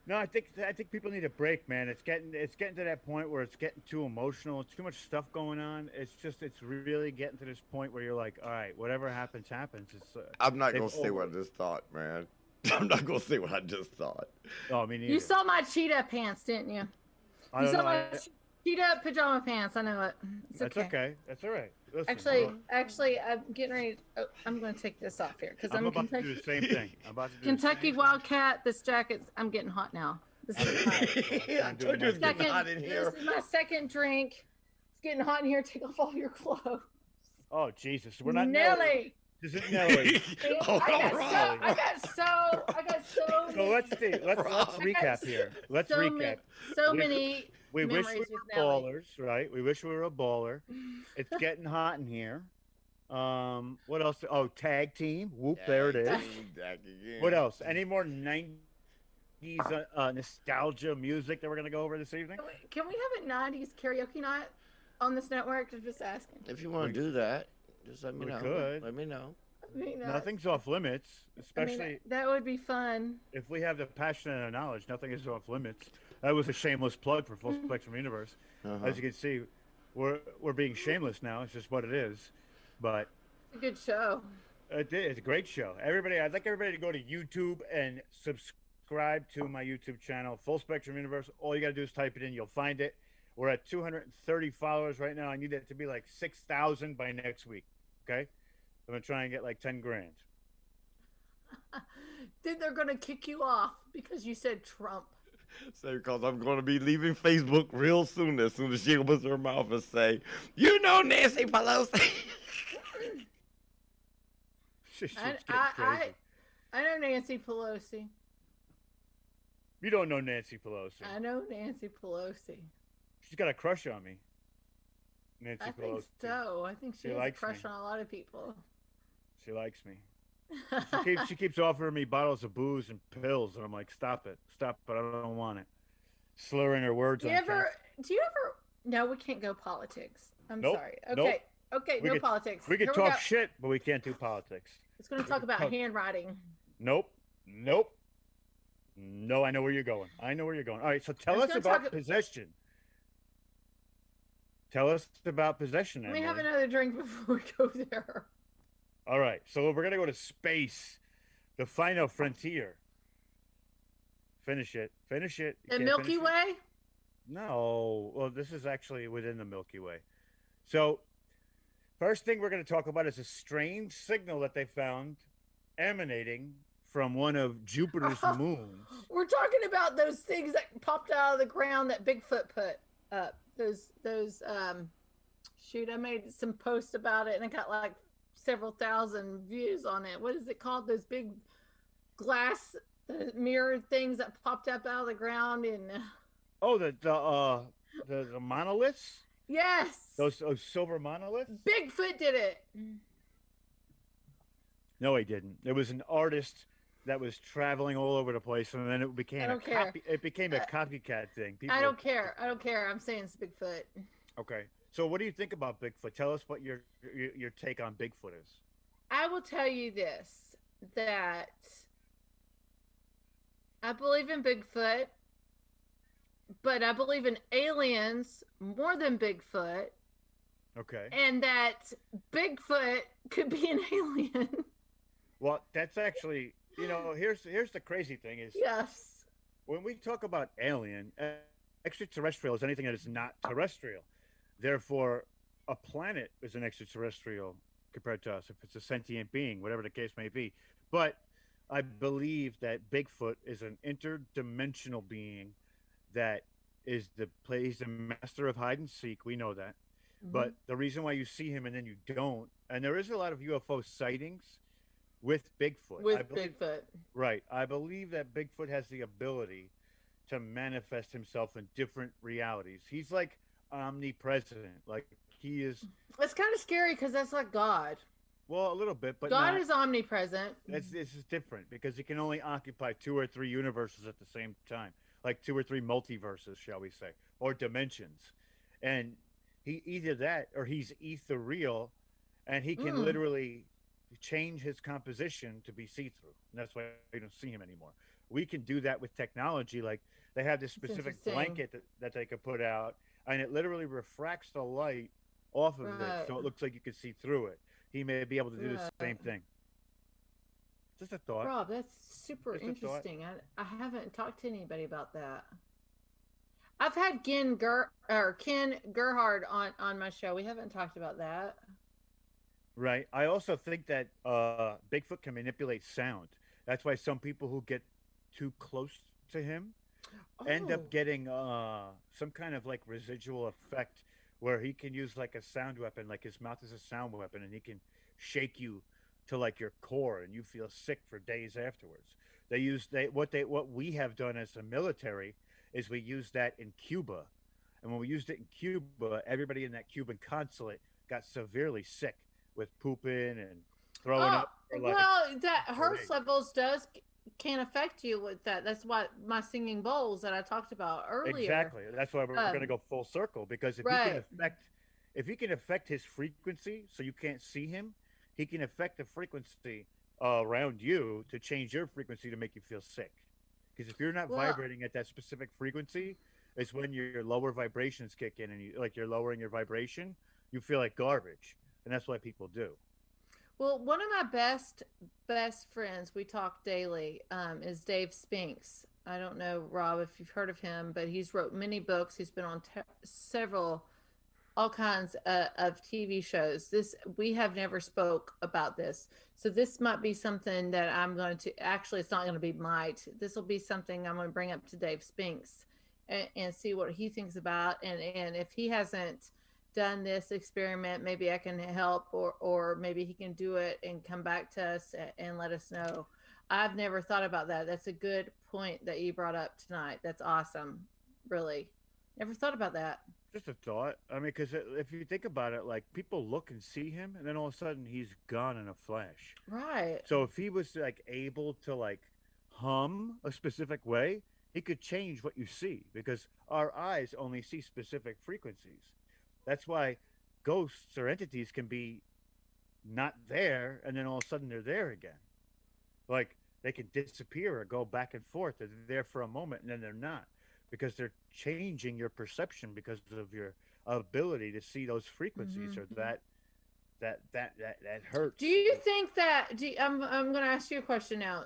no, I think people need a break, man. It's getting to that point where it's getting too emotional. Too much stuff going on. It's really getting to this point where you're like, all right, whatever happens, happens. I'm not gonna say what I just thought, man. I'm not gonna say what I just thought. Oh, I mean, you saw my cheetah pants, didn't you? You saw my cheetah pajama pants. I know it. That's okay. That's all right. Listen, actually, I'm getting ready. I'm going to take this off here because I'm about to do the same thing. I'm about to do Kentucky Wildcat. This jacket's. I'm getting hot now. This is I told you it's getting hot in here. This is my second drink. It's getting hot in here. Take off all your clothes. Oh Jesus, we're not Nelly. This is Nelly. I got so. So let's recap here. Let's recap. We wish we were ballers, right? We wish we were a baller. It's getting hot in here. What else? Oh, tag team. Whoop, there it is. What else? Any more 90s nostalgia music that we're going to go over this evening? Can we have a 90s karaoke night on this network? I'm just asking. If you want to do that, just let me know. Could. Let me know. Nothing's off limits, especially that would be fun. If we have the passion and the knowledge, nothing is off limits. That was a shameless plug for Full Spectrum Universe. As you can see, we're being shameless now. It's just what it is. But it's a good show. It's a great show. I'd like everybody to go to YouTube and subscribe to my YouTube channel, Full Spectrum Universe. All you got to do is type it in. You'll find it. We're at 230 followers right now. I need that to be like 6,000 by next week. Okay? I'm going to try and get like 10 grand. Then they're going to kick you off because you said Trump. Say, because I'm going to be leaving Facebook real soon as she opens her mouth and say, you know Nancy Pelosi. I know Nancy Pelosi. You don't know Nancy Pelosi. I know Nancy Pelosi. She's got a crush on me. Nancy Pelosi. I think so. I think she has a crush on a lot of people. She likes me. She keeps offering me bottles of booze and pills, and I'm like, stop it. I don't want it. Slurring her words. Do you ever? No, we can't go politics. I'm sorry. Okay. Nope. Okay. No politics. We can talk shit, but we can't do politics. It's going to talk about handwriting. Nope. No, I know where you're going. All right. So tell us about possession. Tell us about possession. Let me have another drink before we go there. All right. So we're going to go to space, the final frontier. Finish it. The Milky Way? No. Well, this is actually within the Milky Way. So first thing we're going to talk about is a strange signal that they found emanating from one of Jupiter's moons. We're talking about those things that popped out of the ground that Bigfoot put up. I made some posts about it and I got like several thousand views on it. What is it called? Those big glass mirror things that popped up out of the ground in the monoliths? Yes. Those silver monoliths? Bigfoot did it. No, he didn't. It was an artist that was traveling all over the place, and then it became a copycat thing. I don't care. I'm saying it's Bigfoot. Okay. So what do you think about Bigfoot? Tell us what your take on Bigfoot is. I will tell you this, that I believe in Bigfoot, but I believe in aliens more than Bigfoot. Okay. And that Bigfoot could be an alien. Well, that's actually Here's the crazy thing is Yes. when we talk about alien, extraterrestrial is anything that is not terrestrial. Therefore, a planet is an extraterrestrial compared to us if it's a sentient being, whatever the case may be. But I believe that Bigfoot is an interdimensional being that he's the master of hide and seek. We know that. Hmm. But the reason why you see him and then you don't, and there is a lot of UFO sightings with Bigfoot. I With believe Bigfoot. right. I believe that Bigfoot has the ability to manifest himself in different realities. He's like omnipresent. Like he is It's kind of scary because that's like God. well a little bit, but God not. is omnipresent. It's this is different because he can only occupy two or three universes at the same time, like two or three multiverses, shall we say, or dimensions. And he either that or he's ethereal, and he can Mm, literally change his composition to be see-through. And that's why you don't see him anymore. We can do that with technology. Like they have this it's specific interesting. blanket that they could put out, and it literally refracts the light off of it, Right. so it looks like you can see through it. He may be able to do the Right. same thing. Just a thought. Rob, that's super Just a thought. interesting. I haven't talked to anybody about that. I've had Ken Gerhard on my show. We haven't talked about that. Right. I also think that Bigfoot can manipulate sound. That's why some people who get too close to him end Oh, up getting some kind of like residual effect where he can use like a sound weapon, like his mouth is a sound weapon, and he can shake you to like your core, and you feel sick for days afterwards. What we have done as a military is we use that in Cuba, and when we used it in Cuba, everybody in that Cuban consulate got severely sick with pooping and throwing oh, up for like well, that 4 days. Hertz levels can affect you with that. That's what my singing bowls that I talked about earlier. Exactly. That's why we're going to Um, go full circle because right. if he can affect his frequency so you can't see him, he can affect the frequency around you to change your frequency to make you feel sick. Because if you're not Well, vibrating at that specific frequency, it's when your lower vibrations kick in and you're lowering your vibration, you feel like garbage, and that's what people do. well, one of my best friends, we talk daily, is Dave Spinks. I don't know, Rob, if you've heard of him, but he's wrote many books. He's been on several, all kinds of TV shows. This we have never spoke about this, so this might be something that I'm going to actually. It's not going to be might. This will be something I'm going to bring up to Dave Spinks and see what he thinks about, and if he hasn't done this experiment, maybe I can help, or maybe he can do it and come back to us and let us know. I've never thought about that. That's a good point that you brought up tonight. That's awesome. Really, never thought about that. Just a thought. I mean, because if you think about it, like people look and see him, and then all of a sudden he's gone in a flash. Right. So if he was like able to like hum a specific way, he could change what you see because our eyes only see specific frequencies. That's why ghosts or entities can be not there and then all of a sudden they're there again. Like they can disappear or go back and forth. They're there for a moment and then they're not because they're changing your perception because of your ability to see those frequencies Hmm. or that hurts. Do you think that? I'm going to ask you a question now.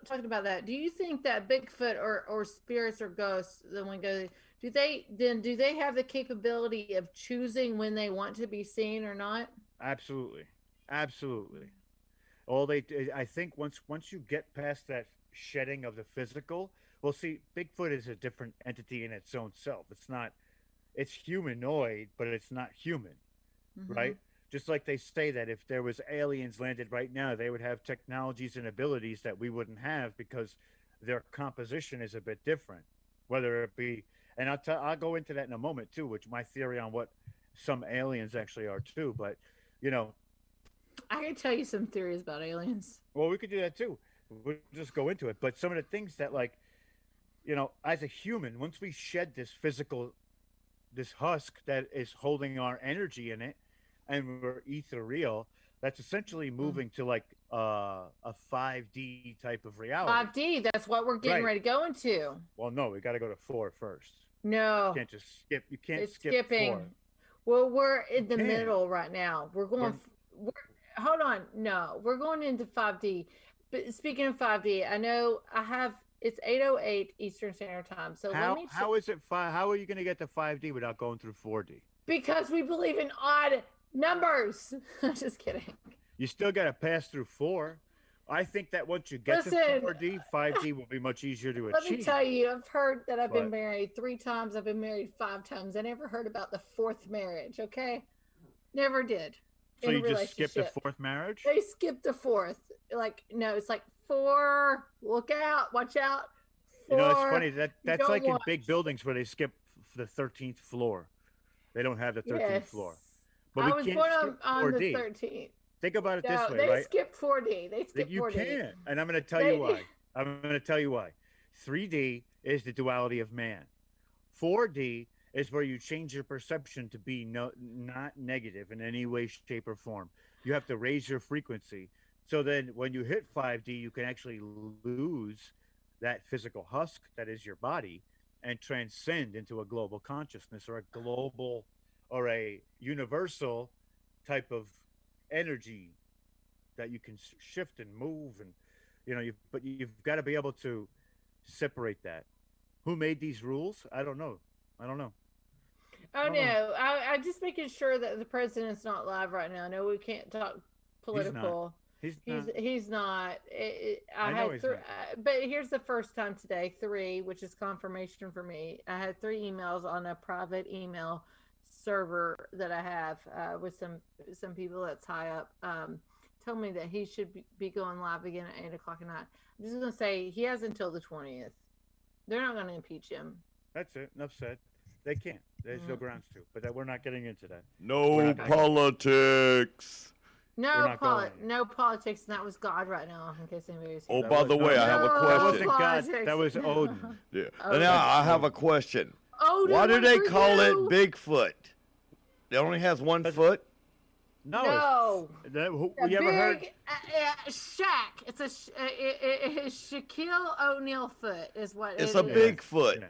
Talking about that, do you think that Bigfoot or spirits or ghosts, the one go, do they have the capability of choosing when they want to be seen or not? Absolutely, absolutely. All they, I think, once you get past that shedding of the physical, well, see, Bigfoot is a different entity in its own self. It's not, it's humanoid, but it's not human, Hmm. right? Just like they say that if there was aliens landed right now, they would have technologies and abilities that we wouldn't have because their composition is a bit different. Whether it be, and I'll go into that in a moment too, which my theory on what some aliens actually are too. But you know, I can tell you some theories about aliens. well, we could do that too. We'll just go into it. But some of the things that, like, as a human, once we shed this physical, this husk that is holding our energy in it, and we're ethereal, that's essentially Mm. moving to like a 5D type of reality. 5D, that's what we're getting Right. ready to go into. Well, no, we got to go to four first. You No, can't just skip. You can't it's skip four. skipping. Well, we're You in the can. middle right now. We're We're hold on. No, we're going into 5D. But speaking of 5D, I know I have it's 8:08 Eastern Standard Time. So let me How is it how are you going to get to 5D without going through 4D? because we believe in odd numbers. Just kidding. You still got to pass through 4. I think that once you get to Listen, 4D, 5D will be much easier to let me achieve. tell you, I've heard that I've been What? married 3 times. I've been married 5 times. I never heard about the 4th marriage. Okay, never did. So In a you just skipped the relationship. 4th marriage? They skipped the 4th. Like no, it's like 4. Look out! Watch out! 4, You know, it's funny that's don't like in watch. big buildings where they skip the 13th floor. They don't have the 13th Yes. floor. But I we was can't born skip on the 4D. 13th. Think about it No, this way, they right? skipped 4D. They skipped You 4D. can't. And I'm going to tell you why. I'm going to tell you why. 3D is the duality of man. 4D is where you change your perception to be not negative in any way, shape, or form. You have to raise your frequency. So then when you hit 5D, you can actually lose that physical husk that is your body and transcend into a global consciousness or a global or a universal type of energy that you can shift and move and but you've got to be able to separate that. Who made these rules? I don't know. Oh don't know. no, I'm just making sure that the president's not live right now. I know we can't talk political. He's not. I know had he's 3, not. but here's the first time today, 3, which is confirmation for me. I had 3 emails on a private email server that I have with some people that's high up. Told me that he should be going live again at 8:00 at night. I'm just gonna say he has until the 20th. They're not gonna impeach him. That's it. Enough said. They can't. There's no grounds to. But we're not getting into that. No politics. No politics, and that was God right now, in case anybody's Oh, here. by the way, I have a That question. wasn't God. Politics. That was Odin. Yeah. Oh, And now I have a question. Odin Why do went they for call it you. Bigfoot? It only has 1 foot? No. You ever heard? Shaq. It's Shaquille O'Neal foot is what It's it a is. Bigfoot. Yeah.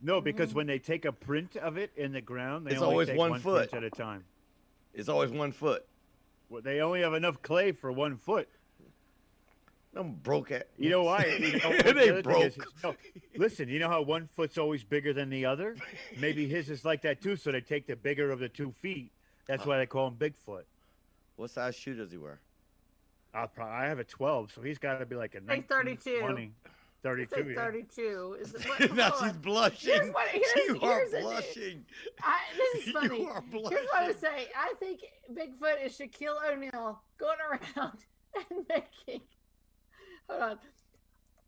No, because when they take a print of it in the ground, they It's only always take 1 one foot. print at a time. It's always 1 foot. Well, they only have enough clay for 1 foot. I'm broke at. You know why? You know, It the ain't other thing broke. no, listen, you know how 1 foot's always bigger than the other? Maybe his is like that too, so they take the bigger of the 2 feet. That's why they call him Bigfoot. What size shoe does he wear? I have a 12, so he's got to be like a 19, 32. 20, 32. It's Yeah. 32. Now hold she's on. blushing. You are here's the- blushing. This is funny. You are Here's what I blushing. would say. I think Bigfoot is Shaquille O'Neal going around and making. Hold on.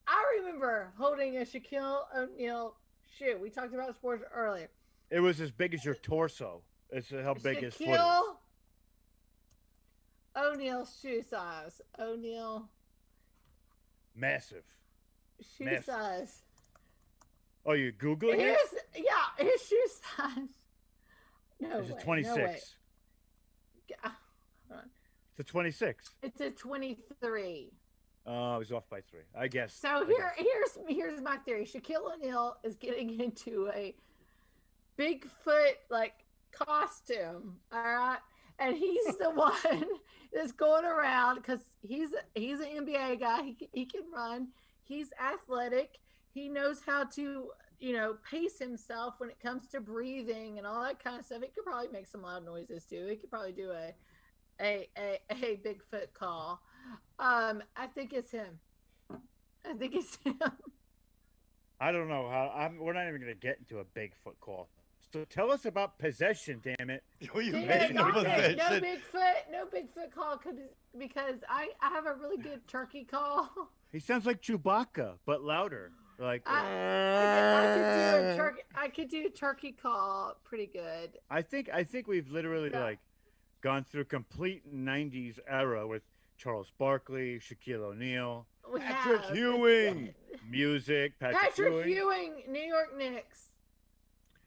I remember holding a Shaquille O'Neal shoe. We talked about sports earlier. It was as big as your torso. It's how big his foot is. Shaquille O'Neal shoe size. O'Neal Massive. shoe Massive. size. Oh, you Googling it? His shoe size. No It's way. a 26. No way. Hold on. It's a 26. It's a 23. Oh, I was off by 3. I guess. So here's my theory. Shaquille O'Neal is getting into a Bigfoot like costume, all right, and he's the one that's going around because he's an NBA guy. He can run. He's athletic. He knows how to pace himself when it comes to breathing and all that kind of stuff. He could probably make some loud noises too. He could probably do a Bigfoot call. I think it's him. I don't know how. We're not even going to get into a Bigfoot call. So tell us about possession, damn it. You Damn, made no, no possession. no Bigfoot call because I have a really good turkey call. He sounds like Chewbacca, but louder. Like I could do a turkey call pretty good. I think we've literally like gone through complete '90s era with Charles Barkley, Shaquille O'Neal, Patrick Ewing. music, Patrick Ewing, New York Knicks.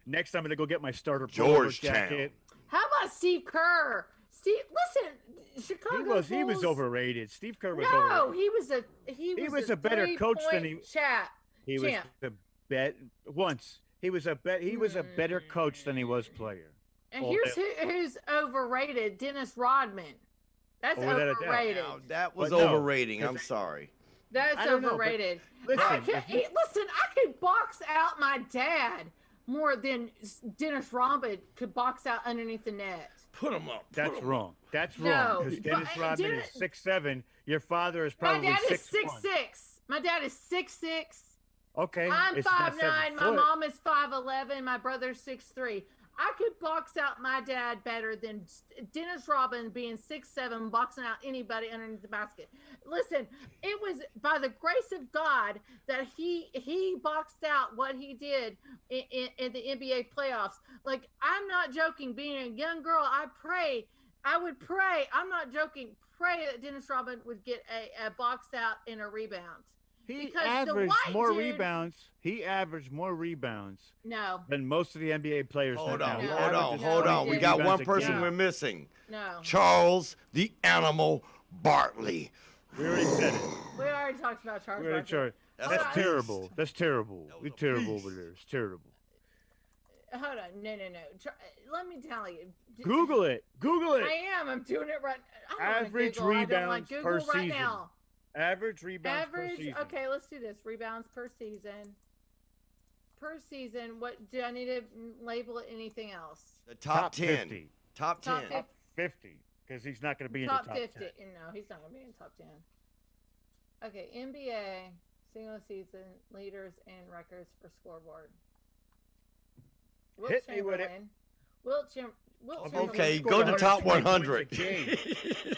Next, I'm gonna go get my starter pullover Georgetown. jacket. How about Steve Kerr? Listen, Chicago He was Bulls- overrated. Steve Kerr was No, overrated. he was a better coach than he. Chat. He was champ. the once. He was a better coach than he was player. And All here's who's overrated: Dennis Rodman. That's Oh, without a doubt. overrated. Now, that was But no, overrating. I'm 'cause- sorry. That's I don't know, but overrated. listen, I if could, you- listen, I could box out my dad more than Dennis Rodman could box out underneath the net. Put him up. That's wrong. That's No, wrong. Because but Dennis Rodman Dennis- is 6'7". Your father is My probably dad is 6'1". 6'6". My dad is 6'6". Okay. I'm it's not 5'9". 7 My foot. mom is 5'11". My brother's 6'3". I could box out my dad better than Dennis Rodman being 6'7", boxing out anybody underneath the basket. Listen, it was by the grace of God that he boxed out what he did in the NBA playoffs. Like, I'm not joking. Being a young girl, I would pray. I'm not joking. Pray that Dennis Rodman would get a box out and a rebound. He because the averaged white more dude- rebounds. He averaged more rebounds No, than most of the NBA players. Hold now. on, He No, hold on, averages hold on. 23 We got one rebounds a person game. we're missing. no. Charles the Animal Barkley. We already said it. We already talked about Charles We already Barkley. tried. That's That's a beast. terrible. That's terrible. That was It's a terrible beast. over there. It's terrible. Hold on, no. Let me tell you. Google it. Google I it. am. I'm doing it right. I don't wanna Average Google. I don't rebounds like Google per right season. now. Average rebounds per Average. season. Okay, let's do this. Rebounds per season. Per season. What do I need to label it? Anything else? The top 10. 50. Top 10. Top 50. 50. Because he's not going to be Top in the top 50. 10. No, he's not gonna be in top 10. Okay, NBA single season leaders and records for scoreboard. Wilt Hit me with it. Chamberlain. Wilt Chamberlain. Okay, Scored go to top 120 points 100. a game.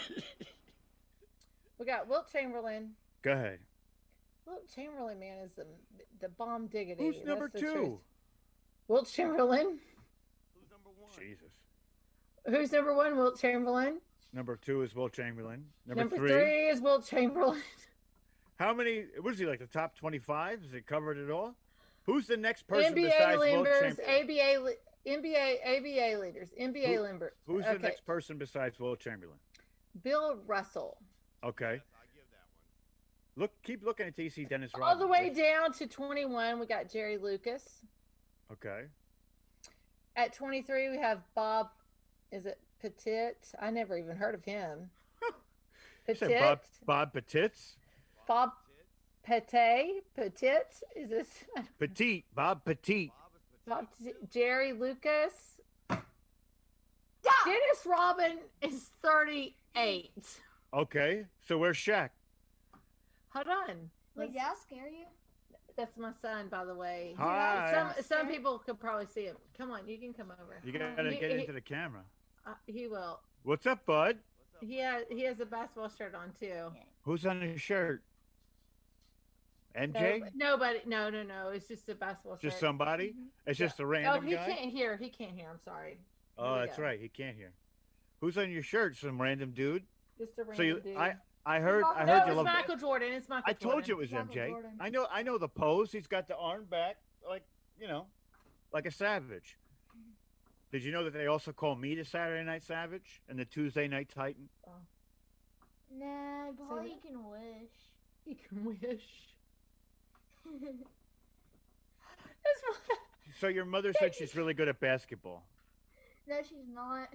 We got Wilt Chamberlain. Go ahead. Wilt Chamberlain, man, is the bomb diggity. Who's That's number the 2? truth. Wilt Chamberlain. Who's number 1? Jesus. Who's number 1? Wilt Chamberlain. Number 2 is Will Chamberlain. Number 3. 3 is Wilt Chamberlain. How many? What is he like? The top 25? Is it covered it all? Who's the next person NBA besides Will members, Chamberlain? ABA leaders, NBA members. Who's Okay. the next person besides Will Chamberlain? Bill Russell. Okay. I give that one. Keep looking until you see Dennis Rodman. All the way down to 21, we got Jerry Lucas. Okay. At 23, we have Bob. Is it Petit? I never even heard of him. You said Petit. Bob Petits? Bob Petit. Is this Petit. Bob Petit. Bob Jerry Lucas? Dennis Rodman is 38. Okay. So where's Shaq? Hold on. Wait, did I scare you? That's my son, by the way. Hi. Some people could probably see him. Come on, you can come over. You gotta He- get he- into the camera. He will. What's up, bud? He has a basketball shirt on too. Who's on his shirt? MJ? Nobody. No. It's just a basketball shirt. Just somebody? It's Yeah. just a Oh, random he guy? can't hear. He can't hear. I'm sorry. Oh, Here we that's go. right. He can't hear. Who's on your shirt? Some random dude? Just a random So you, dude. I heard no, you it's love. Michael Jordan. It's Michael I Jordan. told you it was Michael MJ. Jordan. I know the pose. He's got the arm back, like like a savage. Did you know that they also call me the Saturday Night Savage and the Tuesday Night Titan? Nah, but So you can wish. You can wish. That's what. So your mother said she's really good at basketball. No, she's not.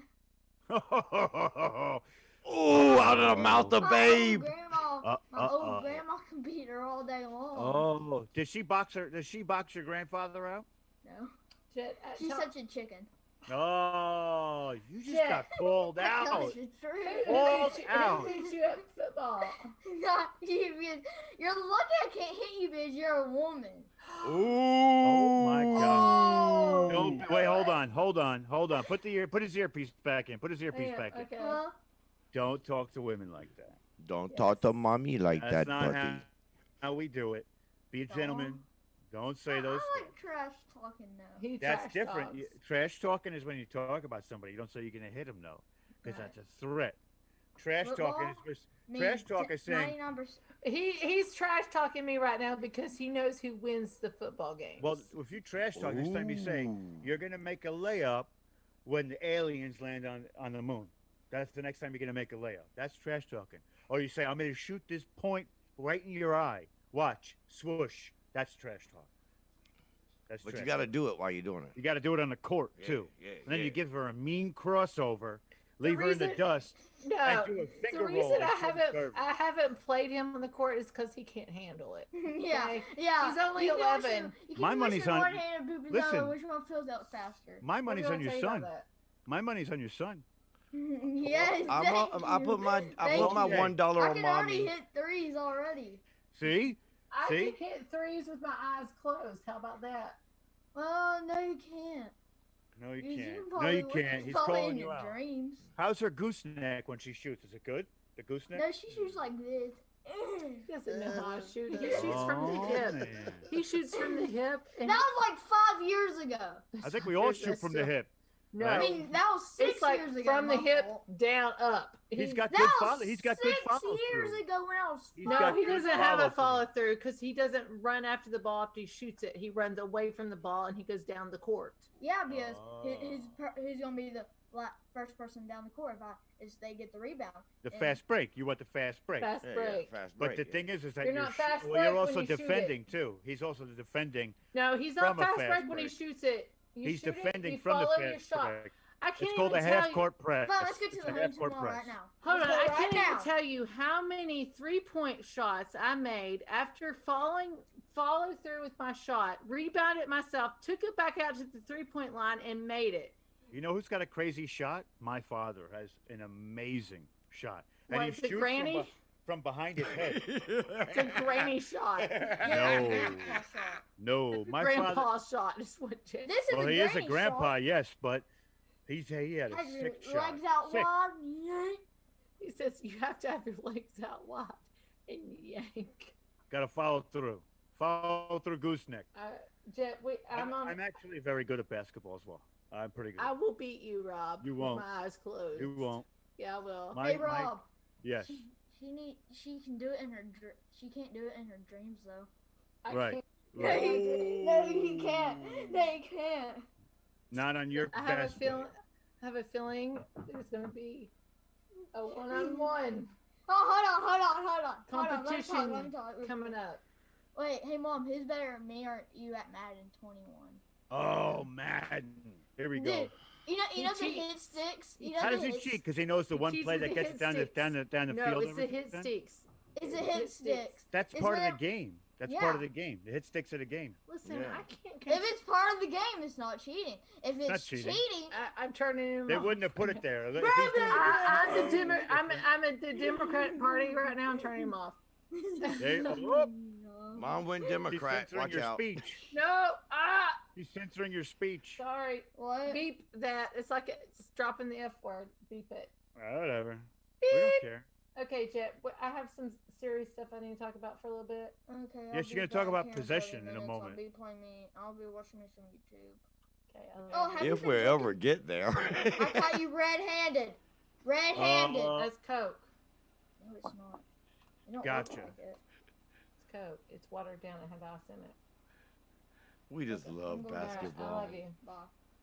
Oh, out of the mouth of babe. My old grandma can beat her all day long. Oh, did she box her? Does she box your grandfather out? No, She's she's such a chicken. Oh, you just Shit. got called That's out. the truth. Called out. Who beat you at football? Not even. You're lucky I can't hit you because you're a woman. Oh my God. Oh. Don't wait. Hold on. Put his earpiece back in. Put his earpiece back in. Okay. Huh? Don't talk to women like that. Don't talk to mommy like That's that, not buddy. how we do it. Be a gentleman. Don't say those I things. like trash talking though. He That's trash different. talks. Trash talking is when you talk about somebody. You don't say you're going to hit them, though, because Right. that's a threat. Trash talking Football? is trash talk is saying, 99%. He's trash talking me right now because he knows who wins the football games. well, if you trash talk, it's time you say Ooh. you're going to make a layup when the aliens land on the moon. That's the next time you're going to make a layup. That's trash talking. Or you say, I'm going to shoot this point right in your eye. Watch, swoosh. That's trash talk. That's But trash you got to talk. do it while you're doing it. You got to do it on the court Yeah, too. yeah, And then yeah. you give her a mean crossover leave her in the reason- dust, No, and do a the finger roll. reason and turn service. I haven't played him on the court is because he can't handle it. Yeah, Okay. yeah. He's only You can watch 11. him- You can My watch money's him on- one-handed poop his Listen. nose, which one fills out faster? My What money's did I on your tell you about son. that? My money's on your son. Yes, I thank put you. my Thank $1 you. on I can already mommy. hit threes already. See? I See? can hit threes with my eyes closed. How about that? Well, no, you can't. No, you You can't. No, probably you can't. He's probably calling in you your out. dreams. How's her gooseneck when she shoots? Is it good? The gooseneck? No, she shoots like this. He doesn't know how to shoot. He shoots from the Oh, hip. man. He shoots from the hip. And That was like 5 years ago. I think we all shoot from the hip. No, Right? I mean, that was 6 it's like years ago. from the my hip fault. down up. He's He- got That good was follow. He's got good 6 follow years through. ago when I was He's No, got he good doesn't have a follow-through. follow through because he doesn't run after the ball after he shoots it. He runs away from the ball and he goes down the court. Yeah, because Oh. he's gonna be the first person down the court if they get the rebound. The And- fast break. You want the fast break. Fast Yeah, break. fast But break, the yeah. thing is that You're not fast well, break you're when also you shoot it. defending too. He's also defending. No, he's not From a fast fast break when he break. shoots it. You He's shoot defending it, you from the follow your fast shot. break. I can't It's called a even tell half you. court press. But let's get to It's the a hoops half and court ball press. right now. Hold Let's on, go I right can't now. even tell you how many 3-point shots I made after follow through with my shot, rebounded myself, took it back out to the 3-point line, and made it. You know who's got a crazy shot? My father has an amazing shot. And What, he is it shoots Granny? from behind his head. It's a granny shot. No. No, my father. Grandpa shot is what Jen. This is Well, a he is a granny grandpa, shot. yes, but he had a Has your sick shot. legs out Sick. wide. Yeah. He says you have to have your legs out wide and yank. Got to follow through. Follow through gooseneck. Jet, I'm actually very good at basketball as well. I'm pretty good. I will beat you, Rob. You with won't. my eyes closed. You won't. Yeah, I will. My- Hey Rob, Yes. she can do it in her she can't do it in her dreams though. I Right. can't- No, Right. you can't. No, you can't. Not on your I have a best feeling. day. I have a feeling there's gonna be a one-on-one Oh, hold on. competition Let me talk. coming up. Wait, hey mom, who's better at me or you at Madden 21? Oh, Madden. Here we go. Dude, you know He the cheats. hit sticks. You know How the does he hit cheat? Because he knows the He one cheats play with that the gets hit it down the sticks. field. No, it's the every hit time? sticks. It's a The hit sticks. That's Is part of there- the game. That's Yeah. part of the game. The hit sticks of the game. Listen, Yeah. I can't. If it's part of the game, it's not cheating. If not it's cheating. cheating, I'm turning him They off. wouldn't have put it there. If he's Brother! doing- I'm at the Democratic Party right now. I'm turning him off. They- oh, Mom went he's Democrat. censoring Watch your out. speech. No, He's censoring your speech. sorry. What? Beep that. It's like it's dropping the F word. Beep it. Whatever. We don't Beep. care. Okay, Jet. I have some serious stuff I need to talk about for a little bit. Okay. Yes, you're gonna talk about possession in a moment. I'll be watching me some YouTube. Okay. Oh, have you If been we drinking? ever get there. I caught you red-handed. Red-handed. That's Coke. No, it's not. It don't Gotcha. Look like it. It's Coke. It's watered down. It had ice in it. We just love All right, I I basketball. love you. Bye.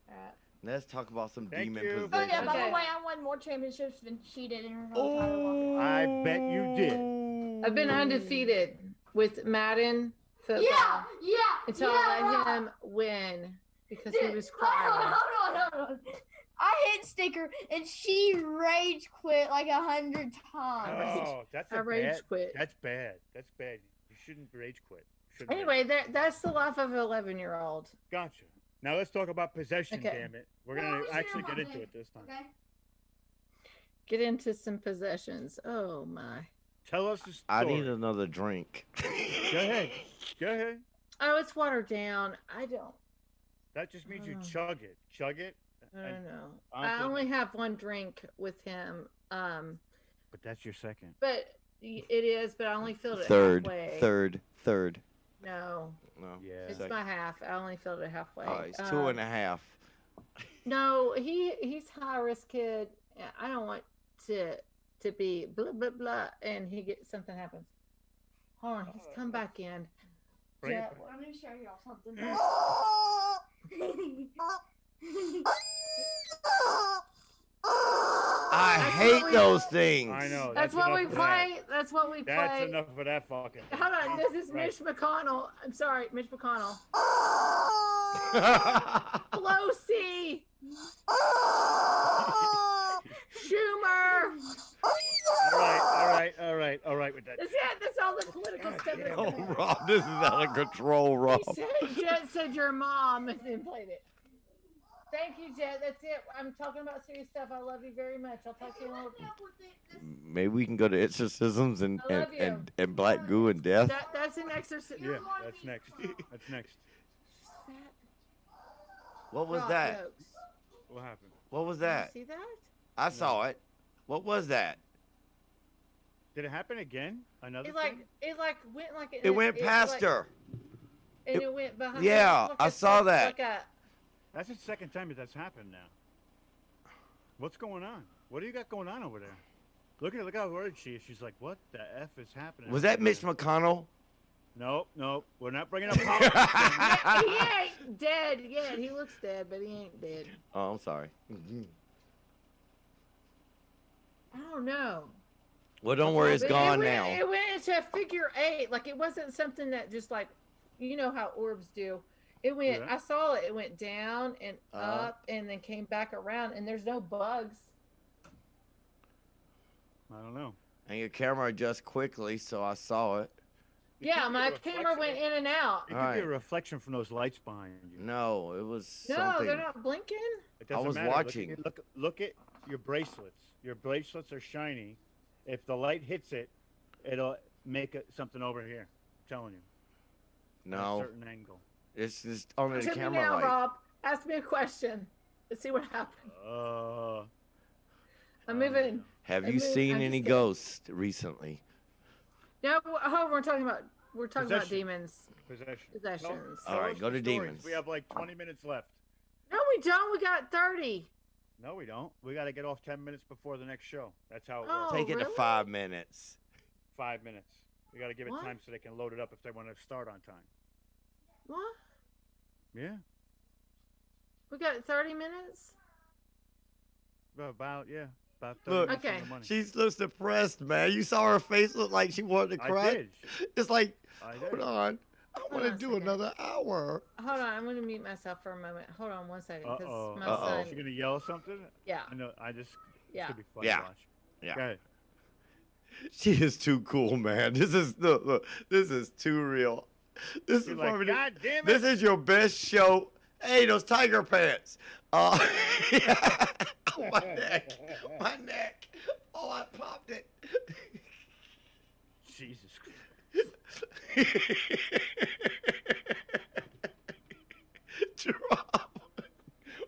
All right. Let's talk about some Thank demon you. Oh possession. yeah, by Okay. the way, I won more championships than she did in her whole entire Oh, life. I bet you did. I've been undefeated with Madden football Yeah, until I let him win because he was crying. Hold on. I hit sticker and she rage quit like 100 times. Oh, that's I a rage bad. quit. That's bad. That's bad. You shouldn't rage quit. Shouldn't Anyway, that's the life of an 11-year-old. Gotcha. Now let's talk about possession. Okay. Damn it. We're No, gonna we should actually have get one into thing. it this time. Okay. Get into some possessions. Oh my. Tell us the story. I need another drink. Go ahead. Go ahead. Oh, it's watered down. I don't. That just means you Oh. chug it. Chug it. I And- don't know. I'm I thinking- only have one drink with him. But that's your second. But it is. But I only filled it Third, halfway. third. No, No. Yeah. it's Second. my half. I only filled it halfway. Oh, it's 2.5. No, he's high risk kid. I don't want to be blah blah blah, and something happens. Hold on, he's come back in. Bring it Yeah. back. Let me show y'all something. I That's hate what we- those things. I know. That's what we enough of that. play. That's what we That's play. enough of that fucking. Hold on, this is Right. Mitch McConnell. I'm sorry, Mitch McConnell. Pelosi, shut all right with that. That's all the political stuff. That's Oh, going on. Rob, this is out of control, Rob. He said, Jet said your mom and then played it. Thank you, Jet. That's it. I'm talking about serious stuff. I love you very much. I'll talk to you in a little bit. Maybe we can go to exorcisms and I love you. and black goo and death. That's an exorcism. Yeah, that's next. That's next. What was Rock that? jokes. What happened? What was Did you that? see that? I saw it. What was that? Did it happen again? Another It thing? went like It went past her. And it went behind. Yeah, like I saw that. That's the second time that that's happened now. What's going on? What do you got going on over there? Look at her. Look how worried she is. She's like, "What the f is happening?" Was that Mitch McConnell? Nope. We're not bringing up politics. He ain't dead yet. He looks dead, but he ain't dead. Oh, I'm sorry. I don't know. Well, don't worry, it's But gone it now. It went into a figure 8. Like, it wasn't something that just like, you know how orbs do. It went, Yeah. I saw it. It went down and up and then came back around, and there's no bugs. I don't know. And your camera adjusts quickly, so I saw it. It Yeah, could be my a camera reflection. went in and out. It could be Alright. a reflection from those lights behind you. No, it was No, something. they're not blinking. It doesn't was matter. watching. Look at your bracelets. Your bracelets are shiny. If the light hits it, it'll make something over here. I'm telling you. At a No, certain angle. it's just only the To me camera now, light. Rob. Ask me a question. Let's see what happened. I'm moving. Have I you mean, seen I'm any just kidding. ghosts recently? No, we're talking about Possession. demons. Possession. Possessions. All right, us go the to stories. demons. We have like 20 minutes left. No, we don't. We got 30. No, we don't. We got to get off 10 minutes before the next show. That's how it Oh. works. Take it to really? 5 minutes. 5 minutes. We got to give it What? time so they can load it up if they want to start on time. What? Yeah. We got 30 minutes? About 30 Look, minutes on Okay. the money. She looks depressed, man. You saw her face look like she wanted to cry. I did. It's like, I hold did. on. I want on to a do second. another hour. Hold on. I'm going to mute myself for a moment. Hold on one second. Because Uh-oh. my Uh-oh. Is she son. going to yell something? Yeah. I know. It's Yeah. going to be fun Yeah. to watch. Yeah. Go ahead. She is too cool, man. This is look, this is too real. This She's is like, probably God damn it. this is your best show. Hey, those tiger pants. Oh, my neck. My neck. Oh, I popped it. Jesus Christ.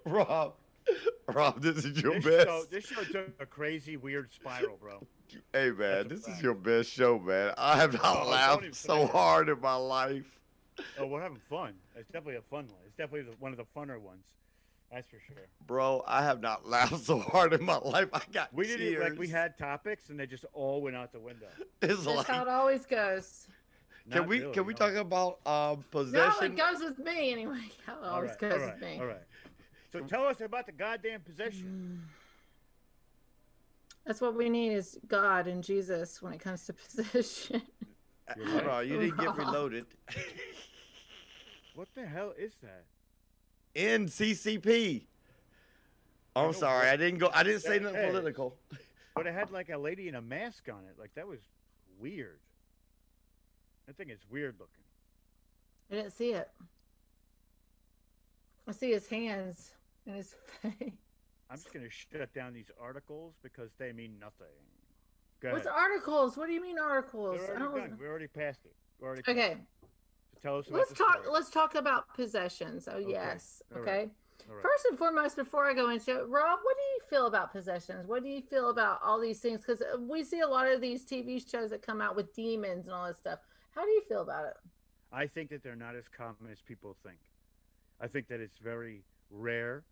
Rob, this is your This best. show took a crazy, weird spiral, bro. Hey, man, That's a this is fact. your best show, man. I have not Oh, don't laughed even say so that. hard in my life. Oh, we're having fun. It's definitely a fun one. It's definitely one of the funner ones. That's for sure. Bro, I have not laughed so hard in my life. I got We didn't tears. like we had topics and they just all went out the window. It's That's like, how it always goes. can Not we really, can we no. talk about No, possession? it goes with me anyway. How it All always right, goes all right, with me. all right. So tell us about the goddamn possession. That's what we need is God and Jesus when it comes to possession. You're Hold right. on, you didn't get Rob. reloaded. What the hell is that? NCCP. I I'm know sorry, what- I didn't say that nothing is. political. But it had like a lady in a mask on it. Like that was weird. I think it's weird looking. I didn't see it. I see his hands and his face. I'm just gonna shut down these articles because they mean nothing. Go What's ahead. articles? What do you mean articles? They're I already don't. done. We already passed it. We already passed Okay, it. So tell us about let's the talk. story. Let's talk about possessions. Oh Okay, yes. all right. Okay. All right. First and foremost, before I go into it, Rob, what do you feel about possessions? What do you feel about all these things? Because we see a lot of these TV shows that come out with demons and all this stuff. How do you feel about it? I think that they're not as common as people think. I think that it's very rare.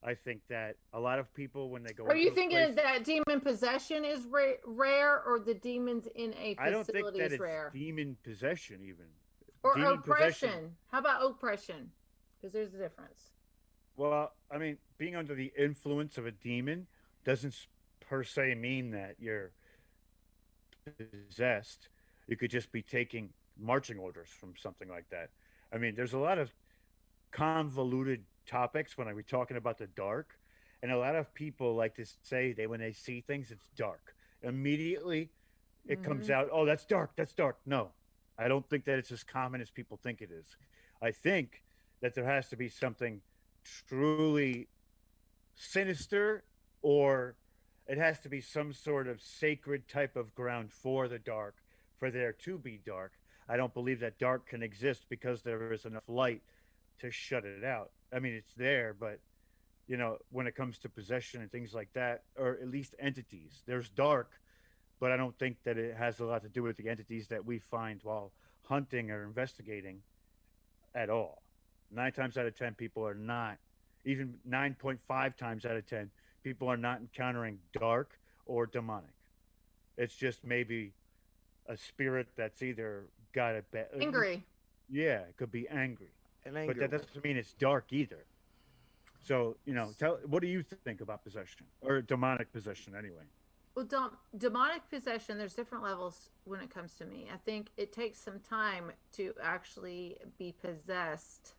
I think that a lot of people, when they go, Are you into a thinking place- that demon possession is rare, or the demons in a I don't think facility that is it's rare, demon possession even. or demon oppression? possession- How about oppression? Because there's a difference. Well, I mean, being under the influence of a demon doesn't per se mean that you're possessed. You could just be taking marching orders from something like that. I mean, there's a lot of convoluted topics when we're talking about the dark, and a lot of people like to say when they see things, it's dark. Immediately, it comes Hmm. out, oh, that's dark, that's dark. No, I don't think that it's as common as people think it is. I think that there has to be something truly sinister, or it has to be some sort of sacred type of ground for the dark for there to be dark. I don't believe that dark can exist because there is enough light to shut it out. I mean, it's there, but when it comes to possession and things like that, or at least entities, there's dark, but I don't think that it has a lot to do with the entities that we find while hunting or investigating at all. 9 times out of 10, people are not, even 9.5 times out of 10, people are not encountering dark or demonic. It's just maybe a spirit that's either got a bad, Angry. yeah, it could be angry, An but anger. that doesn't mean it's dark either. So, what do you think about possession or demonic possession anyway? Well, demonic possession, there's different levels when it comes to me. I think it takes some time to actually be possessed,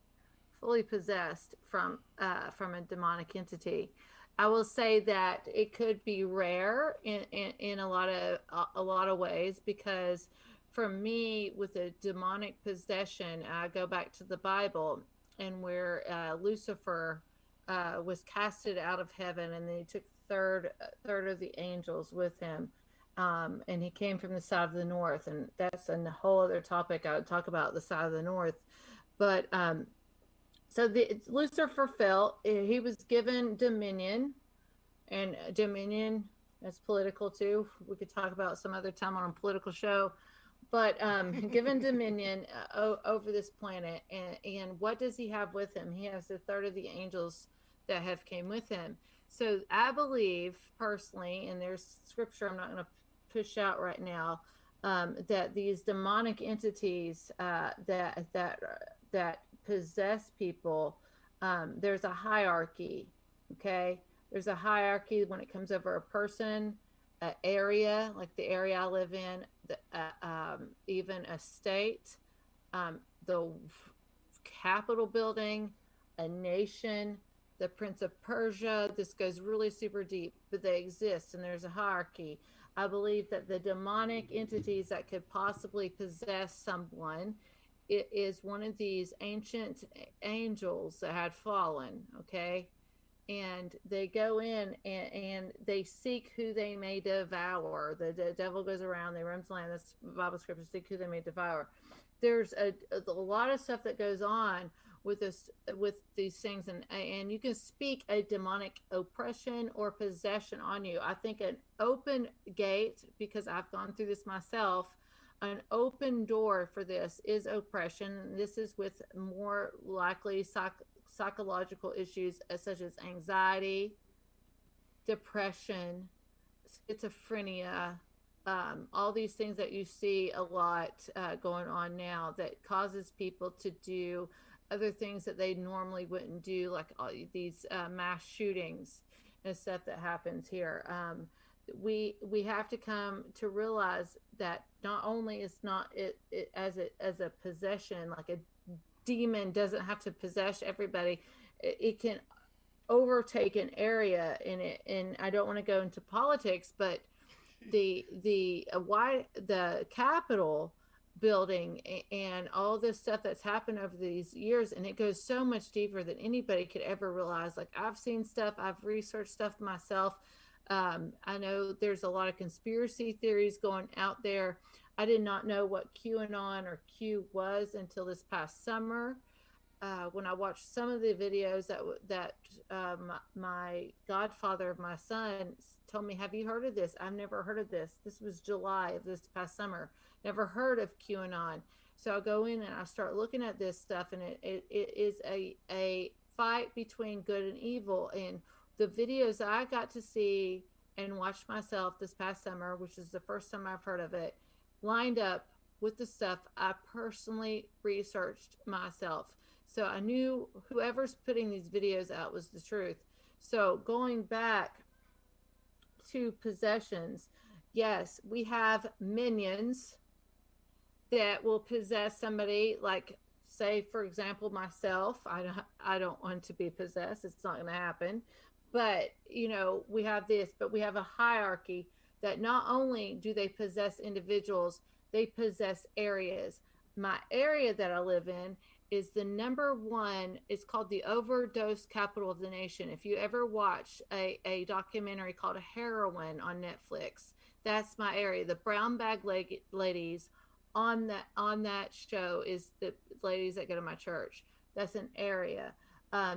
fully possessed from a demonic entity. I will say that it could be rare in a lot of ways, because for me, with a demonic possession, I go back to the Bible, and where Lucifer was casted out of heaven, and then he took third of the angels with him, and he came from the side of the north, and that's a whole other topic. I would talk about the side of the north, but so Lucifer fell. He was given dominion, and dominion that's political too. We could talk about some other time on a political show, but given dominion over this planet, and what does he have with him? He has a third of the angels that have came with him. So I believe personally, and there's scripture I'm not going to push out right now, that these demonic entities that possess people, there's a hierarchy. Okay, there's a hierarchy when it comes over a person, an area like the area I live in, even a state, the Capitol building, a nation, the Prince of Persia. This goes really super deep, but they exist, and there's a hierarchy. I believe that the demonic entities that could possibly possess someone, it is one of these ancient angels that had fallen. Okay, and they go in, and they seek who they may devour. The devil goes around, they roams the land. That's Bible scripture. Seek who they may devour. There's a lot of stuff that goes on with this, with these things, and you can speak a demonic oppression or possession on you. I think an open gate, because I've gone through this myself, an open door for this is oppression. This is with more likely psychological issues such as anxiety, depression, schizophrenia, all these things that you see a lot going on now, that causes people to do other things that they normally wouldn't do, like all these mass shootings and stuff that happens here. We have to come to realize that not only is not it as a possession, like a demon doesn't have to possess everybody. It can overtake an area in it, and I don't want to go into politics, but the Capitol building and all this stuff that's happened over these years, and it goes so much deeper than anybody could ever realize. Like, I've seen stuff, I've researched stuff myself. I know there's a lot of conspiracy theories going out there. I did not know what QAnon or Q was until this past summer, when I watched some of the videos that my godfather of my son told me, "Have you heard of this?" I've never heard of this. This was July of this past summer. Never heard of QAnon. So I go in and I start looking at this stuff, and it is a fight between good and evil. And the videos I got to see and watch myself this past summer, which is the first time I've heard of it, lined up with the stuff I personally researched myself. So I knew whoever's putting these videos out was the truth. So going back to possessions, yes, we have minions that will possess somebody. Like, say, for example, myself. I don't want to be possessed. It's not going to happen. But we have this. But we have a hierarchy. that not only do they possess individuals, they possess areas. My area that I live in is the number one. It's called the overdose capital of the nation. If you ever watch a documentary called Heroin on Netflix, that's my area. The brown bag ladies on that show is the ladies that go to my church. That's an area.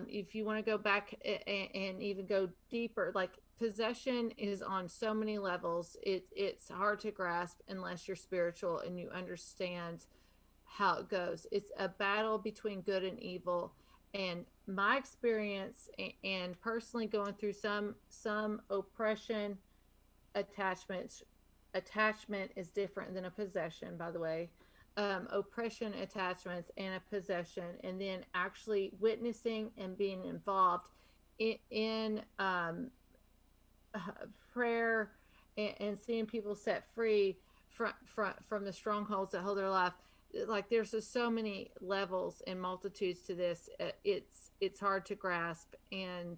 If you want to go back and even go deeper, like possession is on so many levels. It's hard to grasp unless you're spiritual and you understand how it goes. It's a battle between good and evil. And my experience and personally going through some oppression attachments. Attachment is different than a possession, by the way. Oppression attachments and a possession, and then actually witnessing and being involved in prayer and seeing people set free from the strongholds that hold their life. Like there's just so many levels and multitudes to this. It's hard to grasp, and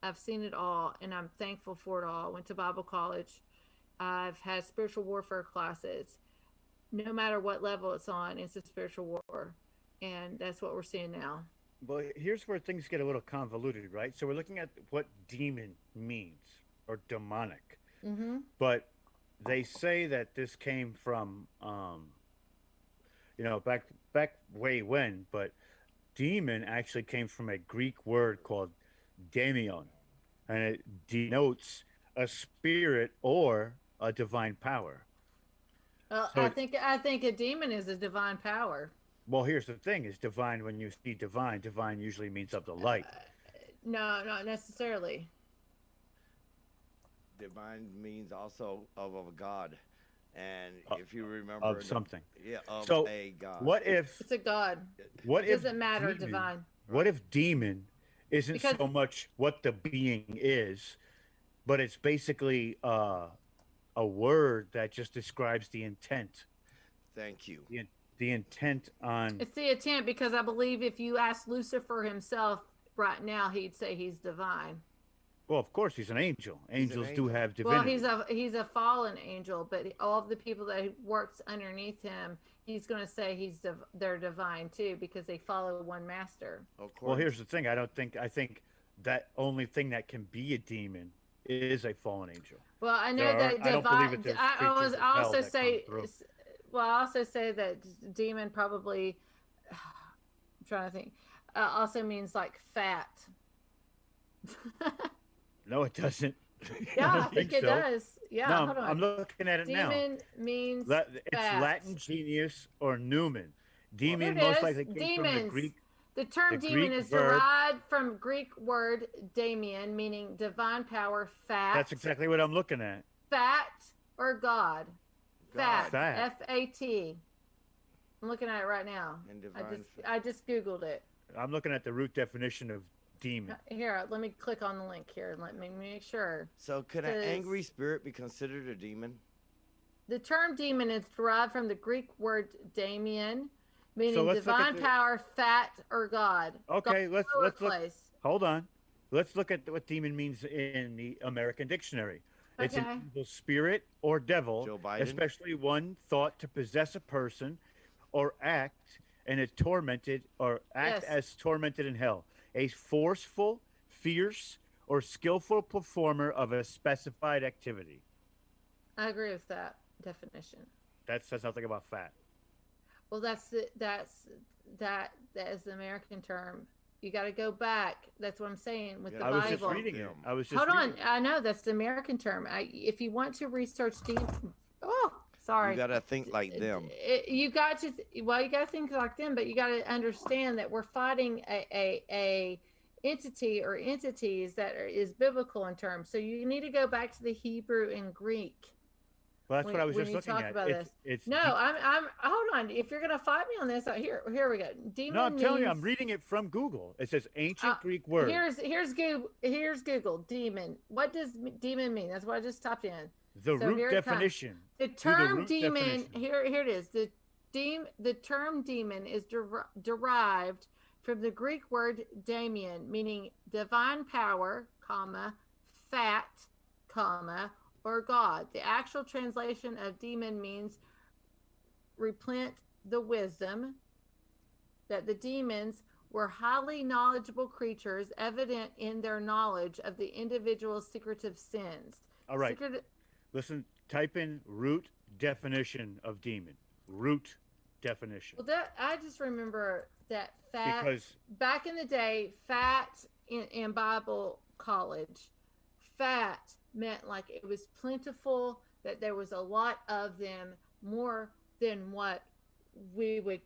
I've seen it all, and I'm thankful for it all. I went to Bible college. I've had spiritual warfare classes. No matter what level it's on, it's a spiritual war. And that's what we're seeing now. Well, here's where things get a little convoluted, right? So we're looking at what demon means or demonic. Mm-hmm. But they say that this came from, back way when, but demon actually came from a Greek word called daimon, and it denotes a spirit or a divine power. Well, So I think a demon is a divine power. well, here's the thing: is divine. When you see divine, divine usually means of the light. No, not necessarily. Divine means also of a God. And if you remember Of something. Yeah, of So, a God. What if? It's a god. What It if doesn't matter, demon- divine. What if demon isn't Because- so much what the being is, but it's basically a word that just describes the intent, Thank you. the intent on. It's the intent, because I believe if you ask Lucifer himself right now, he'd say he's divine. Well, of course, he's an angel. Angels do angel. have Well, divinity. he's a fallen angel, but all of the people that works underneath him, he's going to say they're divine too, because they follow one master. Of course. Well, here's the thing. I think that only thing that can be a demon is a fallen angel. Well, I know There are- that I don't believe divine. that there's I creatures of hell also that say. come through. Well, I also say that demon probably. I'm trying to think. Also means like fat. No, it doesn't. Yeah, I don't think it so. does. Yeah, No, hold on. I'm looking at it now. Demon means It's fat. Latin genius or numen. Demon Here it most is. likely came from the Demons. Greek. The term The demon Greek is verb- derived from Greek word daemon, meaning divine power, fat, That's exactly what I'm looking at. fat or God. God. Fat. Fat. F-A-T. I'm looking at it right now. And I divine just I just Googled it. I'm looking at the root definition of demon. Here, let me click on the link here and let me make sure. So could an Says- angry spirit be considered a demon? The term demon is derived from the Greek word daemon, meaning let's look at divine power, fat, or God. Okay, God let's look. place. Hold on. Let's look at what demon means in the American dictionary. It's Okay. an evil spirit or devil, Joe Biden? especially one thought to possess a person or act Yes. as tormented in hell. A forceful, fierce, or skillful performer of a specified activity. I agree with that definition. That says nothing about fat. Well, that is the American term. You got to go back. That's what I'm saying with Yeah, the I was Bible. just reading it. Yeah. I was just Hold on. reading it. I know that's the American term. If you want to research sorry. You gotta think like them. You got to think like them, but you got to understand that we're fighting a entity or entities that is biblical in terms. So you need to go back to the Hebrew and Greek. Well, that's what I was when just you looking talk at. about It's No, I'm hold on. If you're gonna fight me on this, here we go. Demon no, I'm telling you, I'm means- reading it from Google. It says ancient Greek word. Here's Google. Demon. What does demon mean? That's what I just typed in. The so root here it comes. definition. The Do the term root demon. definition. Here it is. The term demon is derived from the Greek word daemon, meaning divine power, comma, fat, comma, or God. The actual translation of demon means repent the wisdom, that the demons were highly knowledgeable creatures, evident in their knowledge of the individual's secretive sins. All right. Listen, type in root definition of demon. Root definition. Well, that I just remember that fat Because back in the day, fat in Bible college, fat meant like it was plentiful, that there was a lot of them, more than what we would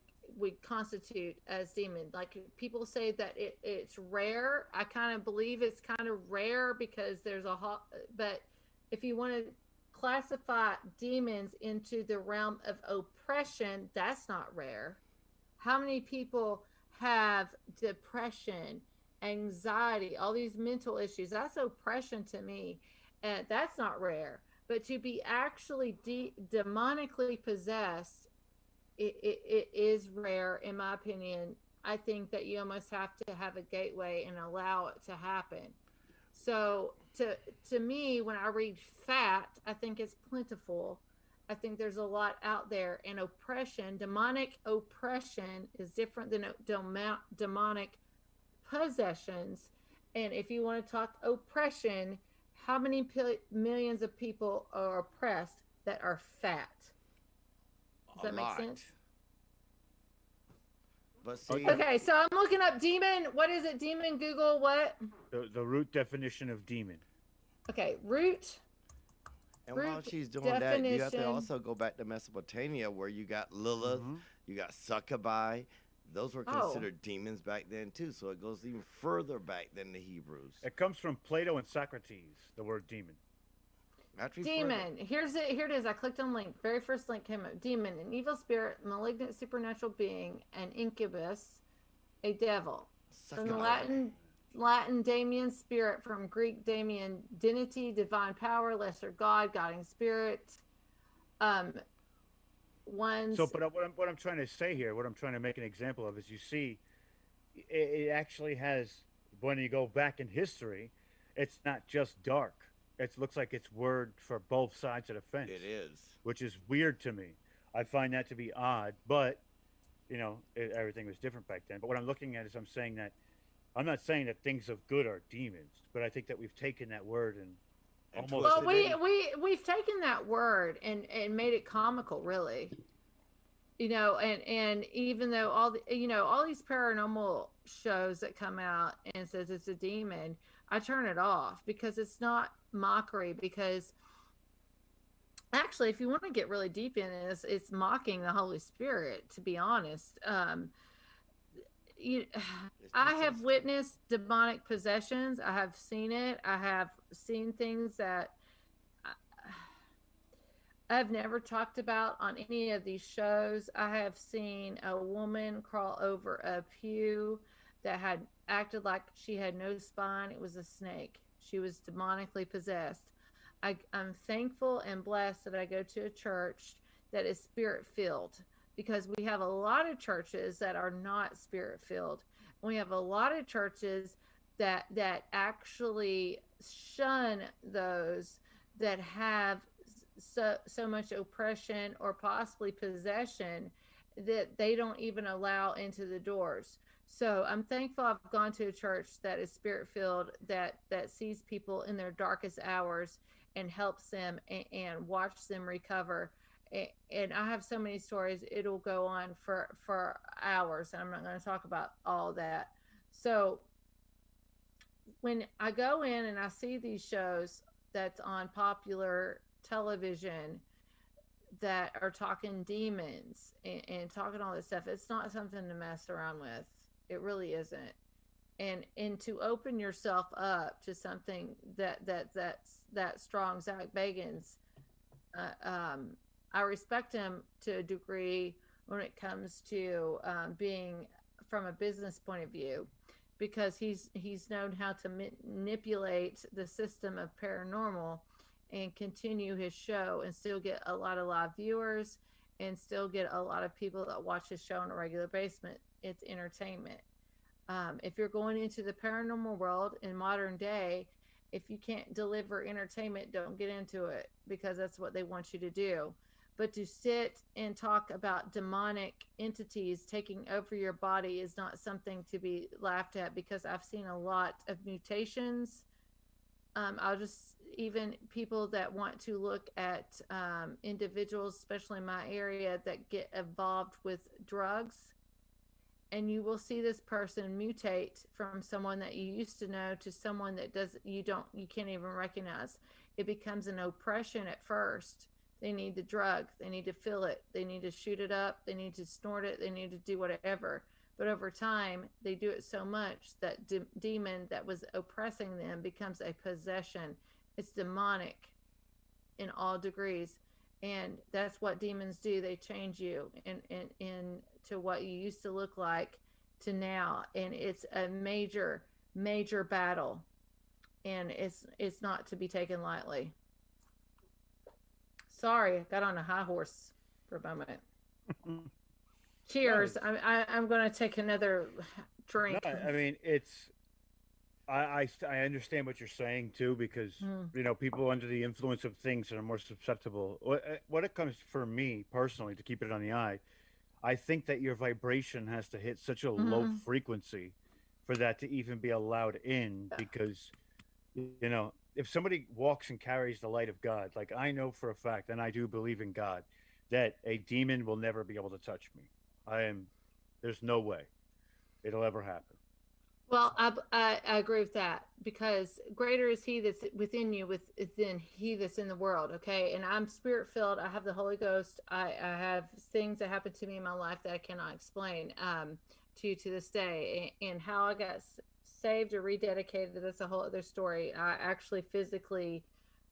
constitute as demon. Like people say that it's rare. I kind of believe it's kind of rare because there's but if you want to classify demons into the realm of oppression, that's not rare. How many people have depression, anxiety, all these mental issues? That's oppression to me, and that's not rare. But to be actually demonically possessed, it is rare, in my opinion. I think that you almost have to have a gateway and allow it to happen. So to me, when I read fat, I think it's plentiful. I think there's a lot out there. And oppression, demonic oppression, is different than demonic possessions. And if you want to talk oppression, how many millions of people are oppressed that are fat? Does that make sense? But see, okay, so I'm looking up demon. What is it? Demon. Google what? The root definition of demon. Okay, root. and while she's doing that, you have to also go back to Mesopotamia, where you got Lilith, you got Succubi. Those were considered demons back then too. So it goes even further back than the Hebrews. It comes from Plato and Socrates. The word demon. Demon. Here it is. I clicked on link. Very first link came up. Demon, an evil spirit, malignant supernatural being, an incubus, a devil. From the Latin Damien, spirit. From Greek Damien, divinity, divine power, lesser god, guiding spirit. So, but what I'm trying to say here, what I'm trying to make an example of, is you see, it actually has, when you go back in history, it's not just dark. It looks like it's word for both sides of the fence. It is. Which is weird to me. I find that to be odd, but, you know, everything was different back then. But what I'm looking at is I'm not saying that things of good are demons, but I think that we've taken that word and almost... Well, we've taken that word and made it comical, really. You know, and even though all these paranormal shows that come out and says it's a demon, I turn it off because it's not mockery. Because actually, if you want to get really deep in it, it's mocking the Holy Spirit, to be honest. I have witnessed demonic possessions. I have seen it. I have seen things that I've never talked about on any of these shows. I have seen a woman crawl over a pew that had acted like she had no spine. It was a snake. She was demonically possessed. I'm thankful and blessed that I go to a church that is spirit-filled, because we have a lot of churches that are not spirit-filled. We have a lot of churches that actually shun those that have so much oppression or possibly possession that they don't even allow into the doors. So I'm thankful I've gone to a church that is spirit-filled, that sees people in their darkest hours and helps them and watch them recover. And I have so many stories, it'll go on for hours, and I'm not going to talk about all that. So when I go in and I see these shows that's on popular television that are talking demons and talking all this stuff, it's not something to mess around with. It really isn't. And to open yourself up to something that's strong. Zach Bagans, I respect him to a degree when it comes to being from a business point of view, because he's known how to manipulate the system of paranormal and continue his show and still get a lot of live viewers and still get a lot of people that watch his show on a regular basis. It's entertainment. If you're going into the paranormal world in modern day, If you can't deliver entertainment, don't get into it, because that's what they want you to do. But to sit and talk about demonic entities taking over your body is not something to be laughed at, because I've seen a lot of mutations. I'll just, even people that want to look at individuals, especially in my area, that get involved with drugs, and you will see this person mutate from someone that you used to know to someone that you can't even recognize. It becomes an oppression at first. They need the drug, they need to feel it, they need to shoot it up, they need to snort it, they need to do whatever. But over time, they do it so much that demon that was oppressing them becomes a possession. It's demonic in all degrees. And that's what demons do. They change you into what you used to look like to now. And it's a major, major battle. And it's not to be taken lightly. Sorry, I got on a high horse for a moment. Cheers. Nice. I'm going to take another drink. No, I mean, I understand what you're saying too, because people under the influence of things are more susceptible. What it comes for me personally, to keep it on the eye, I think that your vibration has to hit such a low frequency for that to even be allowed in, because if somebody walks and carries the light of God, like I know for a fact, and I do believe in God, that a demon will never be able to touch me. There's no way it'll ever happen. Well, I agree with that, because greater is he that's within you than he that's in the world. Okay. And I'm spirit filled. I have the Holy Ghost. I have things that happened to me in my life that I cannot explain to you to this day. And how I got saved or rededicated, that's a whole other story. I actually physically,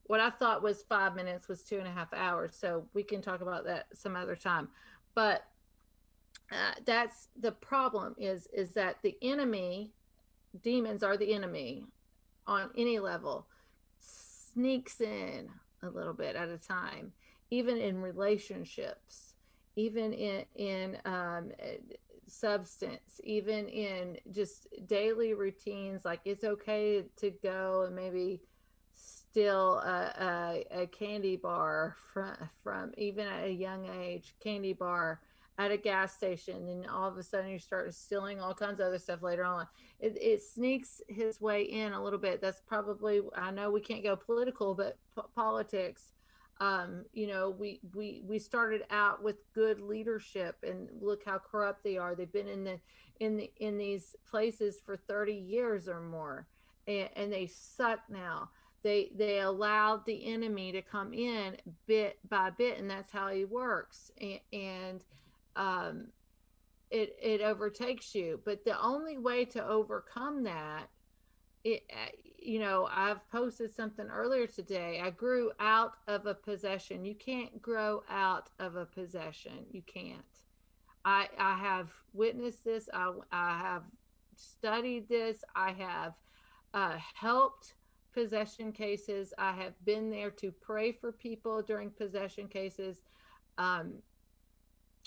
what I thought was 5 minutes was 2.5 hours. So we can talk about that some other time. But that's the problem, is that the enemy, demons are the enemy on any level, sneaks in a little bit at a time, even in relationships, even in substance, even in just daily routines. Like, it's okay to go and maybe steal a candy bar from even at a young age, candy bar at a gas station, and all of a sudden you start stealing all kinds of other stuff later on. It sneaks his way in a little bit. That's probably, I know we can't go political, but politics. We started out with good leadership, and look how corrupt they are. They've been in these places for 30 years or more, and they suck now. They allowed the enemy to come in bit by bit, and that's how he works. And it overtakes you. But the only way to overcome that, I've posted something earlier today. I grew out of a possession. You can't grow out of a possession. You can't. I have witnessed this. I have studied this. I have helped possession cases. I have been there to pray for people during possession cases.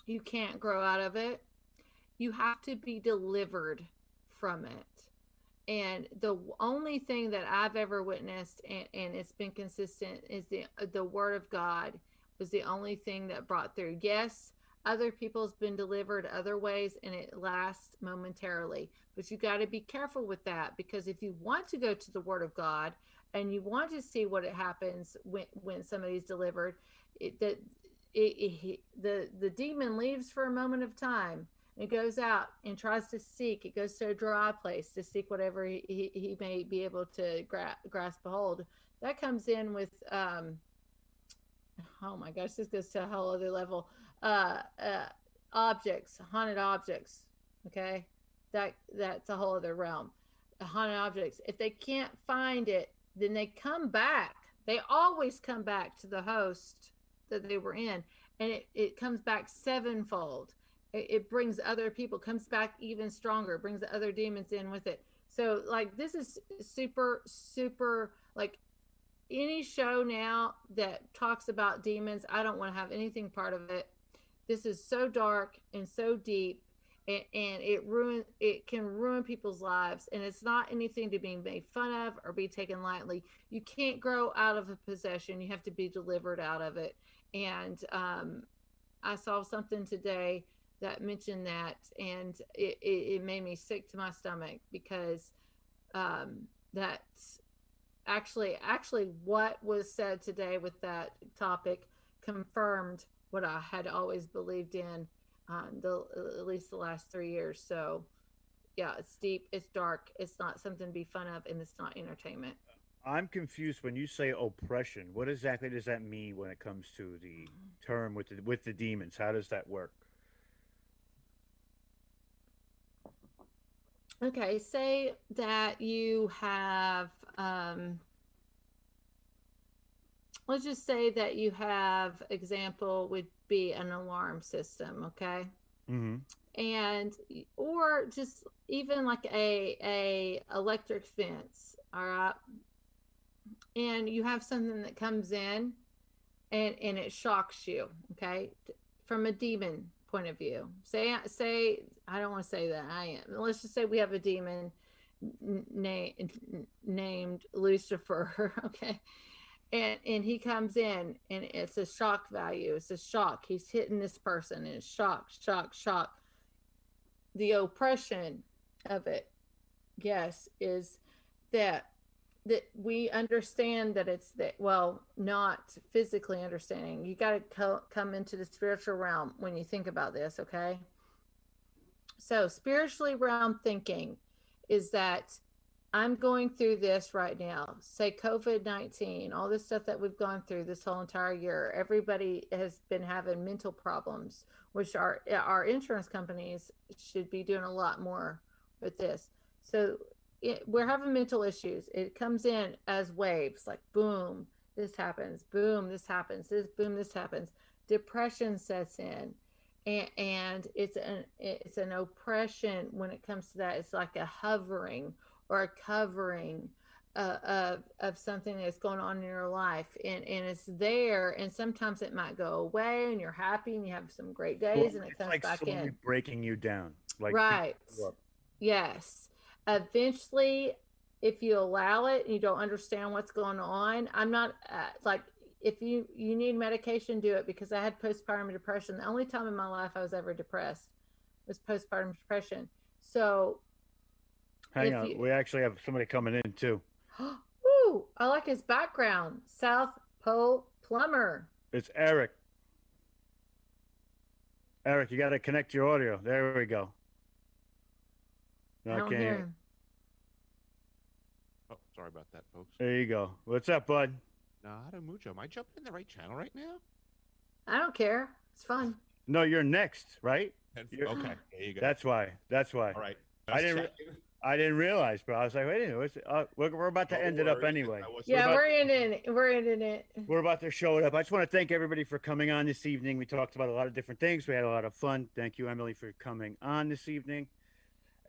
You can't grow out of it. You have to be delivered from it. And the only thing that I've ever witnessed, and it's been consistent, is the word of God was the only thing that brought through. Yes, other people's been delivered other ways, and it lasts momentarily. But you got to be careful with that, because if you want to go to the word of God and you want to see what it happens when somebody's delivered, the demon leaves for a moment of time. It goes out and tries to seek. It goes to a dry place to seek whatever he may be able to grasp a hold. That comes in with, oh my gosh, this goes to a whole other level. Objects, haunted objects. Okay, that's a whole other realm. Haunted objects. If they can't find it, then they come back. They always come back to the host that they were in, and it comes back sevenfold. It brings other people, comes back even stronger, brings the other demons in with it. So, like, this is super, super, like, any show now that talks about demons, I don't want to have anything part of it. This is so dark and so deep, and it can ruin people's lives, and it's not anything to be made fun of or be taken lightly. You can't grow out of a possession. You have to be delivered out of it. And I saw something today that mentioned that, and it made me sick to my stomach, because that's actually what was said today with that topic confirmed what I had always believed in, at least the last 3 years. So yeah, it's deep, it's dark, it's not something to be fun of, and it's not entertainment. I'm confused when you say oppression. What exactly does that mean when it comes to the term with the demons? How does that work? Okay, say that you have let's just say that you have, example would be an alarm system, okay? Mm-hmm. And or just even like a electric fence, all right? And you have something that comes in and it shocks you, okay? From a demon point of view. Say I don't want to say that I am. Let's just say we have a demon named Lucifer, okay? And he comes in and it's a shock value. It's a shock. He's hitting this person and it's shock. The oppression of it, yes, is that we understand that it's that, well, not physically understanding. You got to come into the spiritual realm when you think about this, okay? So spiritually realm thinking is that I'm going through this right now, say COVID-19, all this stuff that we've gone through this whole entire year. Everybody has been having mental problems, which our insurance companies should be doing a lot more with this. So we're having mental issues. It comes in as waves, like boom, this happens, boom, this happens, this boom, this happens. Depression sets in, and it's an oppression when it comes to that. It's like a hovering or a covering of something that's going on in your life, and it's there, and sometimes it might go away and you're happy and you have some great days, and it comes like back slowly in, breaking you down, like right? Yes, eventually, if you allow it and you don't understand what's going on, I'm not like, if you need medication, do it, because I had postpartum depression. The only time in my life I was ever depressed was postpartum depression. So hang on, we actually have somebody coming in too. Ooh, I like his background. South Pole Plumber. It's Eric. Eric, you got to connect your audio. There we go. No, I don't hear him. Oh, sorry about that, folks. There you go. What's up, bud? Nada mucho. Am I jumping in the right channel right now? I don't care. It's fun. No, you're next, right? Okay, there you go. That's why. All right. I didn't realize, bro. I was like, wait a minute. We're about to end it up anyway. Yeah, we're ending it. We're about to show it up. I just want to thank everybody for coming on this evening. We talked about a lot of different things. We had a lot of fun. Thank you, Emily, for coming on this evening.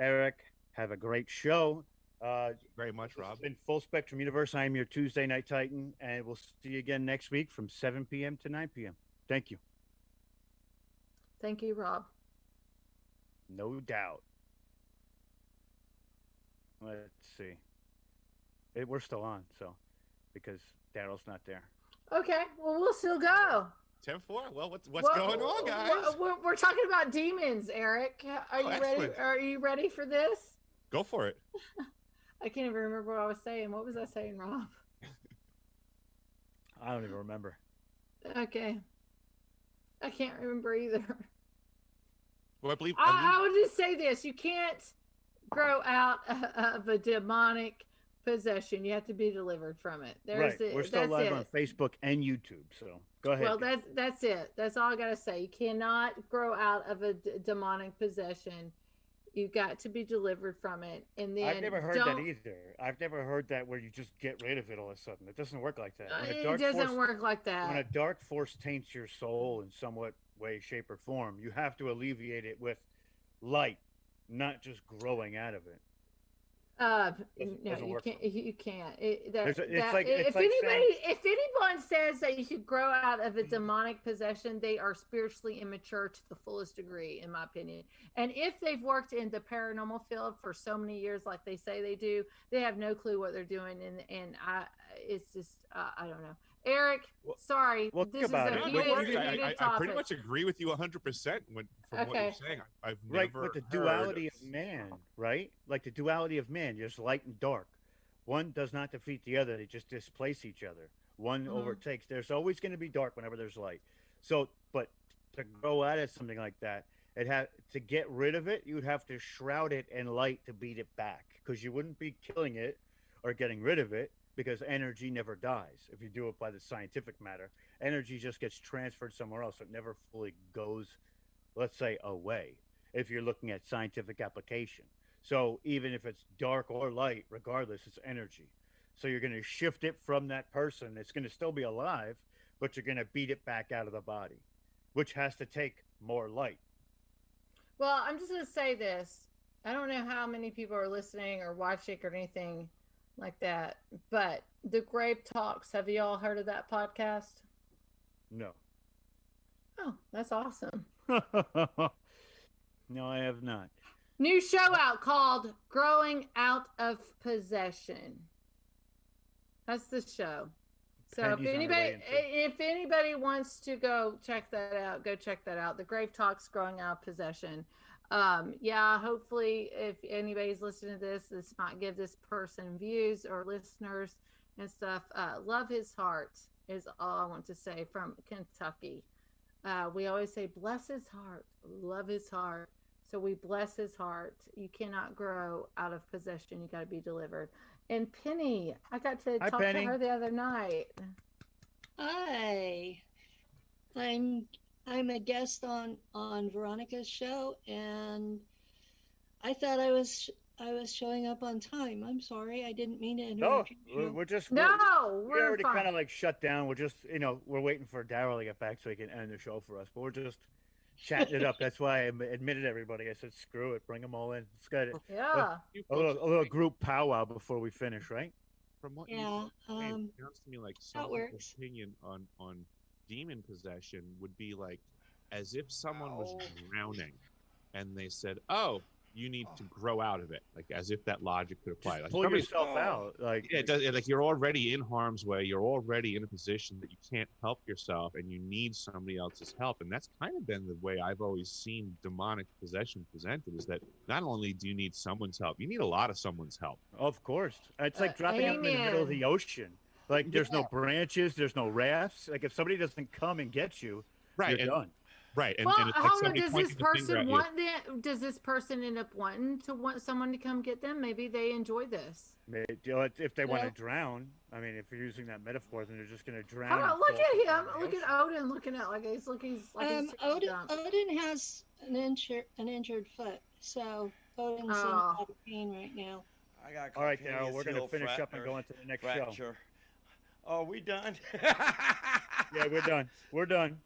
Eric, have a great show. Very much, Rob. It's been Full Spectrum Universe. I am your Tuesday Night Titan, and we'll see you again next week from 7 p.m. to 9 p.m. Thank you. Thank you, Rob. No doubt. Let's see. We're still on, so, because Daryl's not there. Okay, well, we'll still go. 10-4. Well, what's going on, guys? We're talking about demons, Eric. Are you ready? Are you ready for this? Go for it. I can't even remember what I was saying. What was I saying, Rob? I don't even remember. Okay. I can't remember either. Well, I would just say this. You can't grow out of a demonic possession. You have to be delivered from it. We're still live on Facebook and YouTube, so go ahead. Well, that's it. That's all I got to say. You cannot grow out of a demonic possession. You got to be delivered from it, and then I've never heard that either. I've never heard that where you just get rid of it all of a sudden. It doesn't work like that. It doesn't work like that. When a dark force taints your soul in somewhat way, shape, or form, you have to alleviate it with light, not just growing out of it. No, doesn't you work. can't. You can't. If anyone says that you should grow out of a demonic possession, they are spiritually immature to the fullest degree, in my opinion. And if they've worked in the paranormal field for so many years, like they say they do, they have no clue what they're doing. It's just, I don't know. Eric, sorry, this is a heated topic. I pretty much agree with you 100% from what you're saying. I've never with the duality of man, right? Like the duality of man, there's light and dark. One does not defeat the other; they just displace each other. One overtakes. There's always going to be dark whenever there's light. So, but to go at it something like that, to get rid of it, you'd have to shroud it in light to beat it back, because you wouldn't be killing it or getting rid of it. Because energy never dies. If you do it by the scientific matter, energy just gets transferred somewhere else. It never fully goes, let's say, away, if you're looking at scientific application. So even if it's dark or light, regardless, it's energy. So you're going to shift it from that person. It's going to still be alive, but you're going to beat it back out of the body, which has to take more light. Well, I'm just going to say this. I don't know how many people are listening or watching or anything like that, but the Grave Talks, have you all heard of that podcast? No. Oh, that's awesome. No, I have not. New show out called Growing Out of Possession. That's the show. So if anybody wants to go check that out, go check that out. The Grave Talks, Growing Out of Possession. Hopefully if anybody's listening to this might give this person views or listeners and stuff. Love his heart is all I want to say from Kentucky. We always say bless his heart, love his heart. So we bless his heart. You cannot grow out of possession. You got to be delivered. And Penny, I got to talk to her the other night. Hi, I'm a guest on Veronica's show, and I thought I was showing up on time. I'm sorry, I didn't mean to interrupt. No, we're already kind of like shut down. We're just, we're waiting for Daryl to get back so he can end the show for us. But we're just chatting it up. That's why I admitted everybody. I said, screw it, bring them all in. It's good. Yeah. A little group powwow before we finish, right? From what you sounds to me like someone's opinion on demon possession would be like as if someone was drowning and they said, oh, you need to grow out of it, like as if that logic could apply. Just like pull yourself out. Like it does. Like you're already in harm's way. You're already in a position that you can't help yourself, and you need somebody else's help. And that's kind of been the way I've always seen demonic possession presented: is that not only do you need someone's help, you need a lot of someone's help. Of course, it's like dropping out in the middle of the ocean. Like there's no branches, there's no rafts. Like if somebody doesn't come and get you, you're done. Right. And, well, and it's like does this person does this person end up wanting to want someone to come get them? Maybe they enjoy this. If they want to drown, I mean, if you're using that metaphor, then they're just going to drown. Look at him. Look at Odin looking at he's looking like Odin has an injured foot, so Odin's in a lot of pain right now. All right, Daryl, we're going to finish up and go into the next show. Oh, we done? Yeah, we're done. We're done.